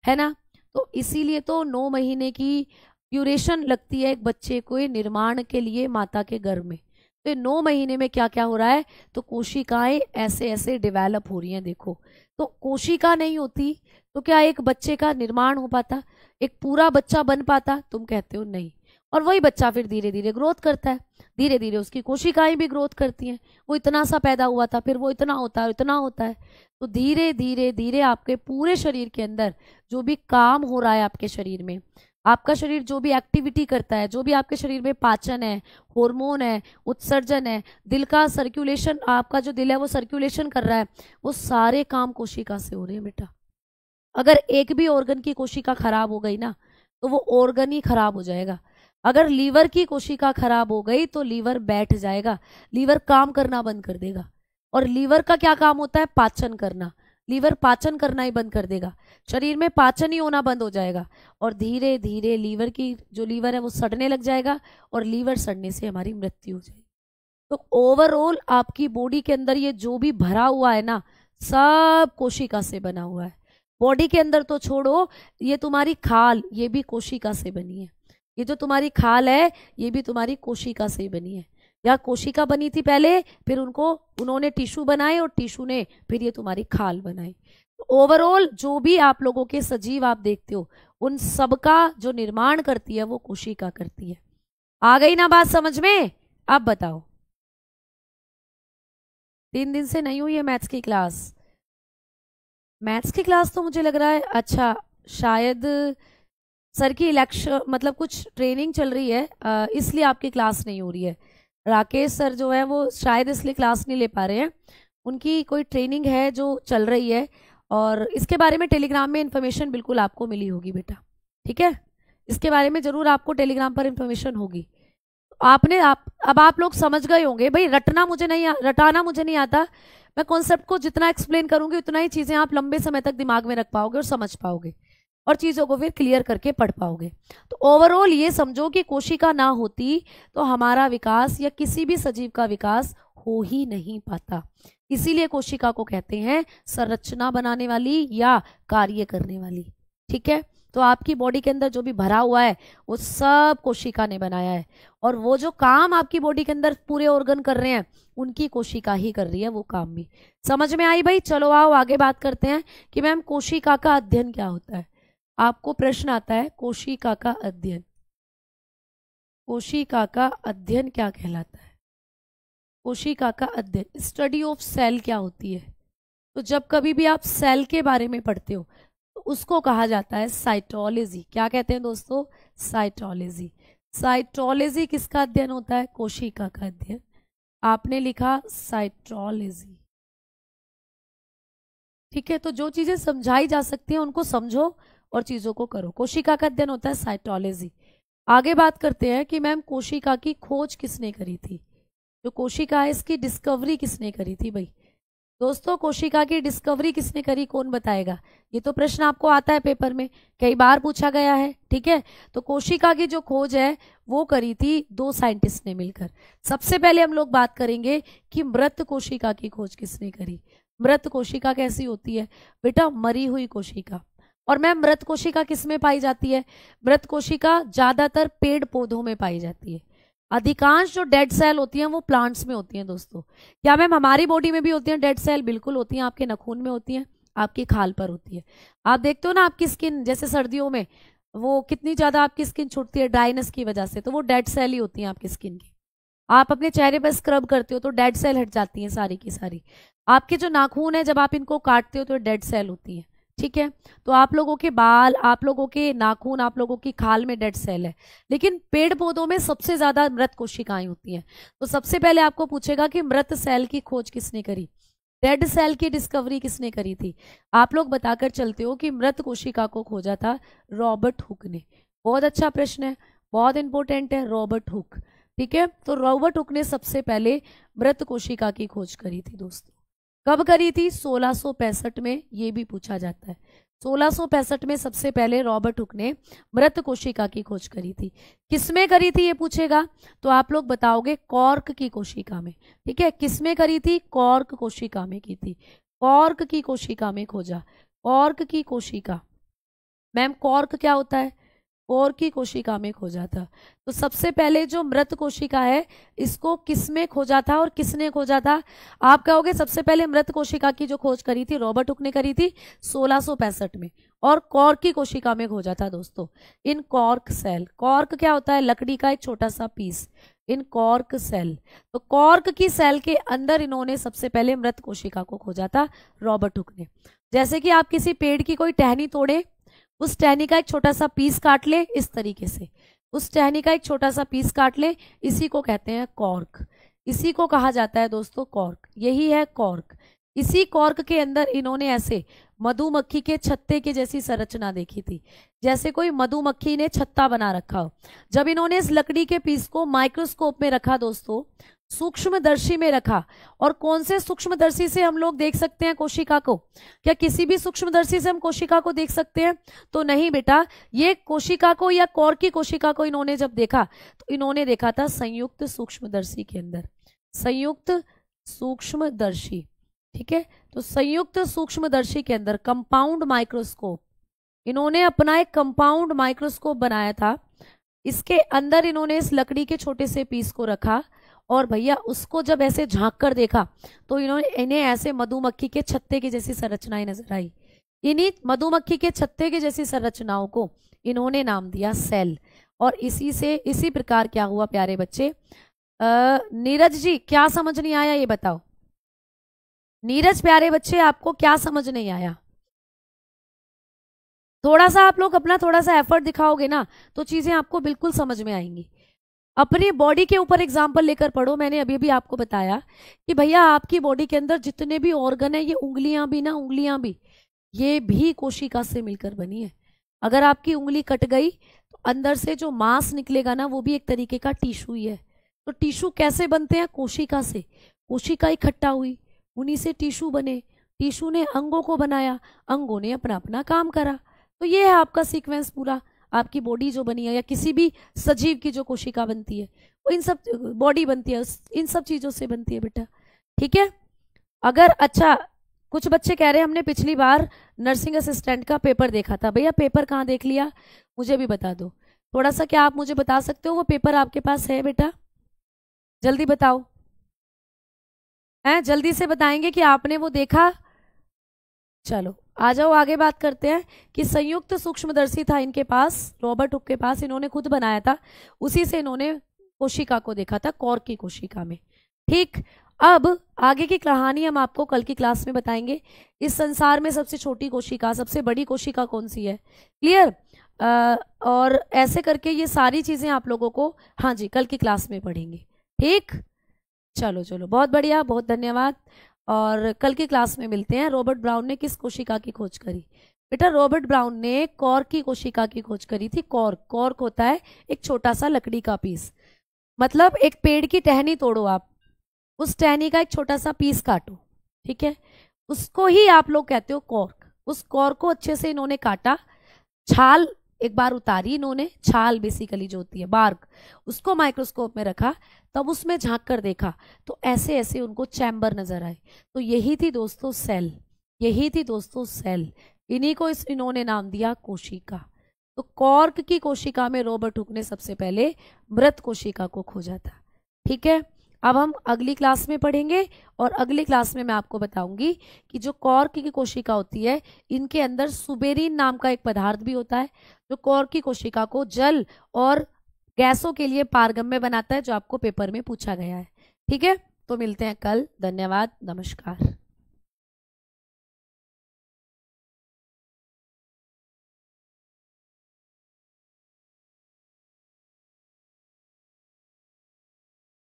है ना। तो इसीलिए तो 9 महीने की ड्यूरेशन लगती है एक बच्चे को निर्माण के लिए माता के गर्भ में। तो 9 महीने में क्या क्या हो रहा है, तो कोशिकाएं ऐसे ऐसे डेवलप हो रही हैं। देखो, तो कोशिका नहीं होती तो क्या एक बच्चे का निर्माण हो पाता, एक पूरा बच्चा बन पाता? तुम कहते हो नहीं। और वही बच्चा फिर धीरे धीरे ग्रोथ करता है, धीरे धीरे उसकी कोशिकाएं भी ग्रोथ करती हैं। वो इतना सा पैदा हुआ था, फिर वो इतना होता है, इतना होता है। तो धीरे धीरे धीरे आपके पूरे शरीर के अंदर जो भी काम हो रहा है आपके शरीर में, आपका शरीर जो भी एक्टिविटी करता है, जो भी आपके शरीर में पाचन है, हार्मोन है, उत्सर्जन है, दिल का सर्कुलेशन, आपका जो दिल है वो सर्कुलेशन कर रहा है, वो सारे काम कोशिका से हो रहे हैं बेटा। अगर एक भी ऑर्गन की कोशिका खराब हो गई ना तो वो ऑर्गन ही खराब हो जाएगा। अगर लीवर की कोशिका खराब हो गई तो लीवर बैठ जाएगा, लीवर काम करना बंद कर देगा। और लीवर का क्या काम होता है? पाचन करना। लीवर पाचन करना ही बंद कर देगा, शरीर में पाचन ही होना बंद हो जाएगा, और धीरे धीरे लीवर की जो लीवर है वो सड़ने लग जाएगा, और लीवर सड़ने से हमारी मृत्यु हो जाएगी। तो ओवरऑल आपकी बॉडी के अंदर ये जो भी भरा हुआ है ना, सब कोशिका से बना हुआ है। बॉडी के अंदर तो छोड़ो, ये तुम्हारी खाल, ये भी कोशिका से बनी है। ये जो तुम्हारी खाल है ये भी तुम्हारी कोशिका से बनी है। या कोशिका बनी थी पहले, फिर उन्होंने टिश्यू बनाए, और टिश्यू ने फिर ये तुम्हारी खाल बनाई। तो ओवरऑल जो भी आप लोगों के सजीव आप देखते हो, उन सबका जो निर्माण करती है वो कोशिका करती है। आ गई ना बात समझ में? अब बताओ, 3 दिन से नहीं हुई है मैथ्स की क्लास? मैथ्स की क्लास तो मुझे लग रहा है, अच्छा शायद सर की इलेक्शन, मतलब कुछ ट्रेनिंग चल रही है, इसलिए आपकी क्लास नहीं हो रही है। राकेश सर जो है वो शायद इसलिए क्लास नहीं ले पा रहे हैं, उनकी कोई ट्रेनिंग है जो चल रही है, और इसके बारे में टेलीग्राम में इन्फॉर्मेशन बिल्कुल आपको मिली होगी बेटा। ठीक है, इसके बारे में जरूर आपको टेलीग्राम पर इन्फॉर्मेशन होगी। अब आप लोग समझ गए होंगे भाई, रटाना मुझे नहीं आता। मैं कॉन्सेप्ट को जितना एक्सप्लेन करूंगी उतना ही चीजें आप लंबे समय तक दिमाग में रख पाओगे और समझ पाओगे, और चीजों को फिर क्लियर करके पढ़ पाओगे। तो ओवरऑल ये समझो कि कोशिका ना होती तो हमारा विकास या किसी भी सजीव का विकास हो ही नहीं पाता। इसीलिए कोशिका को कहते हैं संरचना बनाने वाली या कार्य करने वाली। ठीक है, तो आपकी बॉडी के अंदर जो भी भरा हुआ है वो सब कोशिका ने बनाया है, और वो जो काम आपकी बॉडी के अंदर पूरे ऑर्गन कर रहे हैं उनकी कोशिका ही कर रही है वो काम भी। समझ में आई भाई? चलो आओ आगे बात करते हैं कि मैम कोशिका का अध्ययन क्या होता है। आपको प्रश्न आता है कोशिका का अध्ययन, कोशिका का अध्ययन क्या कहलाता है? कोशिका का अध्ययन, स्टडी ऑफ सेल क्या होती है? तो जब कभी भी आप सेल के बारे में पढ़ते हो तो उसको कहा जाता है साइटोलॉजी। क्या कहते हैं दोस्तों? साइटोलॉजी। साइटोलॉजी किसका अध्ययन होता है? कोशिका का अध्ययन। आपने लिखा साइटोलॉजी, ठीक है। तो जो चीजें समझाई जा सकती हैं उनको समझो और चीजों को करो। कोशिका का अध्ययन होता है साइटोलॉजी। आगे बात करते हैं कि मैम कोशिका की खोज किसने करी थी? जो कोशिका है इसकी डिस्कवरी किसने करी थी? भाई दोस्तों, कोशिका की डिस्कवरी किसने करी, कौन बताएगा? ये तो प्रश्न आपको आता है पेपर में, कई बार पूछा गया है, ठीक है। तो कोशिका की जो खोज है वो करी थी 2 साइंटिस्ट ने मिलकर। सबसे पहले हम लोग बात करेंगे कि मृत कोशिका की खोज किसने करी। मृत कोशिका कैसी होती है बेटा? मरी हुई कोशिका। और मैम मृत कोशिका किस में पाई जाती है? मृत कोशिका ज्यादातर पेड़ पौधों में पाई जाती है। अधिकांश जो डेड सेल होती हैं वो प्लांट्स में होती हैं दोस्तों। क्या मैम हमारी बॉडी में भी होती हैं डेड सेल? बिल्कुल होती हैं। आपके नाखून में होती हैं, आपकी खाल पर होती है। आप देखते हो ना आपकी स्किन, जैसे सर्दियों में वो कितनी ज्यादा आपकी स्किन छुटती है ड्राइनेस की वजह से, तो वो डेड सेल ही होती हैं आपकी स्किन की। आप अपने चेहरे पर स्क्रब करते हो तो डेड सेल हट जाती हैं सारी की सारी। आपके जो नाखून है जब आप इनको काटते हो तो डेड सेल होती है, ठीक है। तो आप लोगों के बाल, आप लोगों के नाखून, आप लोगों की खाल में डेड सेल है। लेकिन पेड़ पौधों में सबसे ज्यादा मृत कोशिकाएं होती हैं। तो सबसे पहले आपको पूछेगा कि मृत सेल की खोज किसने करी, डेड सेल की डिस्कवरी किसने करी थी? आप लोग बताकर चलते हो कि मृत कोशिका को खोजा था रॉबर्ट हुक ने। बहुत अच्छा प्रश्न है, बहुत इंपॉर्टेंट है, रॉबर्ट हुक, ठीक है। तो रॉबर्ट हुक ने सबसे पहले मृत कोशिका की खोज करी थी दोस्तों। कब करी थी? 1665 में। ये भी पूछा जाता है। 1665 में सबसे पहले रॉबर्ट हुक ने मृत कोशिका की खोज करी थी। किसमें करी थी ये पूछेगा तो आप लोग बताओगे कॉर्क की कोशिका में, ठीक है। किसमें करी थी? कॉर्क कोशिका में की थी। कॉर्क की कोशिका में खोजा। कॉर्क की कोशिका, मैम कॉर्क क्या होता है? कॉर्क की कोशिका में खोजा था। तो सबसे पहले जो मृत कोशिका है इसको किसमें खोजा था और किसने खोजा था? आप कहोगे सबसे पहले मृत कोशिका की जो खोज करी थी रॉबर्ट हुक ने करी थी 1665 में, और कॉर्क की कोशिका में खोजा था दोस्तों इन कॉर्क सेल। कॉर्क क्या होता है? लकड़ी का एक छोटा सा पीस, इन कॉर्क सेल। तो कॉर्क की सेल के अंदर इन्होंने सबसे पहले मृत कोशिका को खोजा था रॉबर्ट हुक ने। जैसे कि आप किसी पेड़ की कोई टहनी तोड़े, उस टहनी का एक छोटा सा पीस काट ले, इस तरीके से उस टहनी का एक छोटा सा पीस काट ले, इसी को कहते हैं कॉर्क। इसी को कहा जाता है दोस्तों कॉर्क। यही है कॉर्क। इसी कॉर्क के अंदर इन्होंने ऐसे मधुमक्खी के छत्ते की जैसी संरचना देखी थी, जैसे कोई मधुमक्खी ने छत्ता बना रखा हो। जब इन्होंने इस लकड़ी के पीस को माइक्रोस्कोप में रखा दोस्तों, सूक्ष्मदर्शी में रखा, और कौन से सूक्ष्मदर्शी से हम लोग देख सकते हैं कोशिका को? क्या किसी भी सूक्ष्मदर्शी से हम कोशिका को देख सकते हैं? तो नहीं बेटा, ये कोशिका को या कॉर्क की कोशिका को इन्होंने जब देखा तो इन्होंने देखा था संयुक्त सूक्ष्मदर्शी के अंदर। संयुक्त सूक्ष्मदर्शी, ठीक है। तो संयुक्त सूक्ष्मदर्शी के अंदर कंपाउंड माइक्रोस्कोप, इन्होंने अपना एक कंपाउंड माइक्रोस्कोप बनाया था। इसके अंदर इन्होंने इस लकड़ी के छोटे से पीस को रखा, और भैया उसको जब ऐसे झांक कर देखा तो इन्हें ऐसे मधुमक्खी के छत्ते की जैसी संरचनाएं नजर आई। इन्हीं मधुमक्खी के छत्ते की जैसी संरचनाओं को इन्होंने नाम दिया सेल। और इसी प्रकार क्या हुआ प्यारे बच्चे? नीरज जी क्या समझ नहीं आया ये बताओ। नीरज प्यारे बच्चे आपको क्या समझ नहीं आया? थोड़ा सा आप लोग अपना थोड़ा सा एफर्ट दिखाओगे ना तो चीजें आपको बिल्कुल समझ में आएंगी। अपनी बॉडी के ऊपर एग्जाम्पल लेकर पढ़ो। मैंने अभी भी आपको बताया कि भैया आपकी बॉडी के अंदर जितने भी ऑर्गन है, ये उंगलियां भी ये भी कोशिका से मिलकर बनी है। अगर आपकी उंगली कट गई तो अंदर से जो मांस निकलेगा ना वो भी एक तरीके का टिश्यू ही है। तो टिश्यू कैसे बनते हैं? कोशिका से। कोशिका इकट्ठा हुई, उन्हीं से टिश्यू बने, टिश्यू ने अंगों को बनाया, अंगों ने अपना अपना काम करा। तो ये है आपका सीक्वेंस पूरा। आपकी बॉडी जो बनी है या किसी भी सजीव की जो कोशिका बनती है वो इन सब बॉडी बनती है, इन सब चीजों से बनती है बेटा, ठीक है। अगर अच्छा कुछ बच्चे कह रहे हैं हमने पिछली बार नर्सिंग असिस्टेंट का पेपर देखा था। भैया पेपर कहाँ देख लिया? मुझे भी बता दो थोड़ा सा। क्या आप मुझे बता सकते हो वो पेपर आपके पास है बेटा? जल्दी बताओ, हैं जल्दी से बताएंगे कि आपने वो देखा। चलो आ जाओ आगे बात करते हैं कि संयुक्त सूक्ष्मदर्शी था इनके पास, रॉबर्ट हुक के पास, इन्होंने खुद बनाया था। उसी से इन्होंने कोशिका को देखा था, कॉर्क की कोशिका में। ठीक, अब आगे की कहानी हम आपको कल की क्लास में बताएंगे। इस संसार में सबसे छोटी कोशिका, सबसे बड़ी कोशिका कौन सी है, क्लियर। और ऐसे करके ये सारी चीजें आप लोगों को, हाँ जी, कल की क्लास में पढ़ेंगे। ठीक, चलो चलो, बहुत बढ़िया, बहुत धन्यवाद। और कल की क्लास में मिलते हैं। रॉबर्ट ब्राउन ने किस कोशिका की खोज करी? बेटा रॉबर्ट ब्राउन ने कॉर्क की कोशिका की खोज करी थी। कॉर्क, कॉर्क होता है एक छोटा सा लकड़ी का पीस, मतलब एक पेड़ की टहनी तोड़ो आप, उस टहनी का एक छोटा सा पीस काटो, ठीक है, उसको ही आप लोग कहते हो कॉर्क। उस कॉर्क को अच्छे से इन्होंने काटा, छाल एक बार उतारी इन्होंने, छाल बेसिकली जो होती है, बार्क, उसको माइक्रोस्कोप में रखा, तब उसमें झांक कर देखा तो ऐसे ऐसे उनको चैम्बर नजर आए। तो यही थी दोस्तों सेल, यही थी दोस्तों सेल, इन्हीं को इन्होंने नाम दिया कोशिका। तो कॉर्क की कोशिका में रॉबर्ट हुक ने सबसे पहले मृत कोशिका को खोजा था। ठीक है, अब हम अगली क्लास में पढ़ेंगे और अगली क्लास में मैं आपको बताऊंगी कि जो कॉर्क की कोशिका होती है, इनके अंदर सुबेरीन नाम का एक पदार्थ भी होता है जो कॉर्क की कोशिका को जल और गैसों के लिए पारगम्य बनाता है, जो आपको पेपर में पूछा गया है। ठीक है, तो मिलते हैं कल। धन्यवाद, नमस्कार।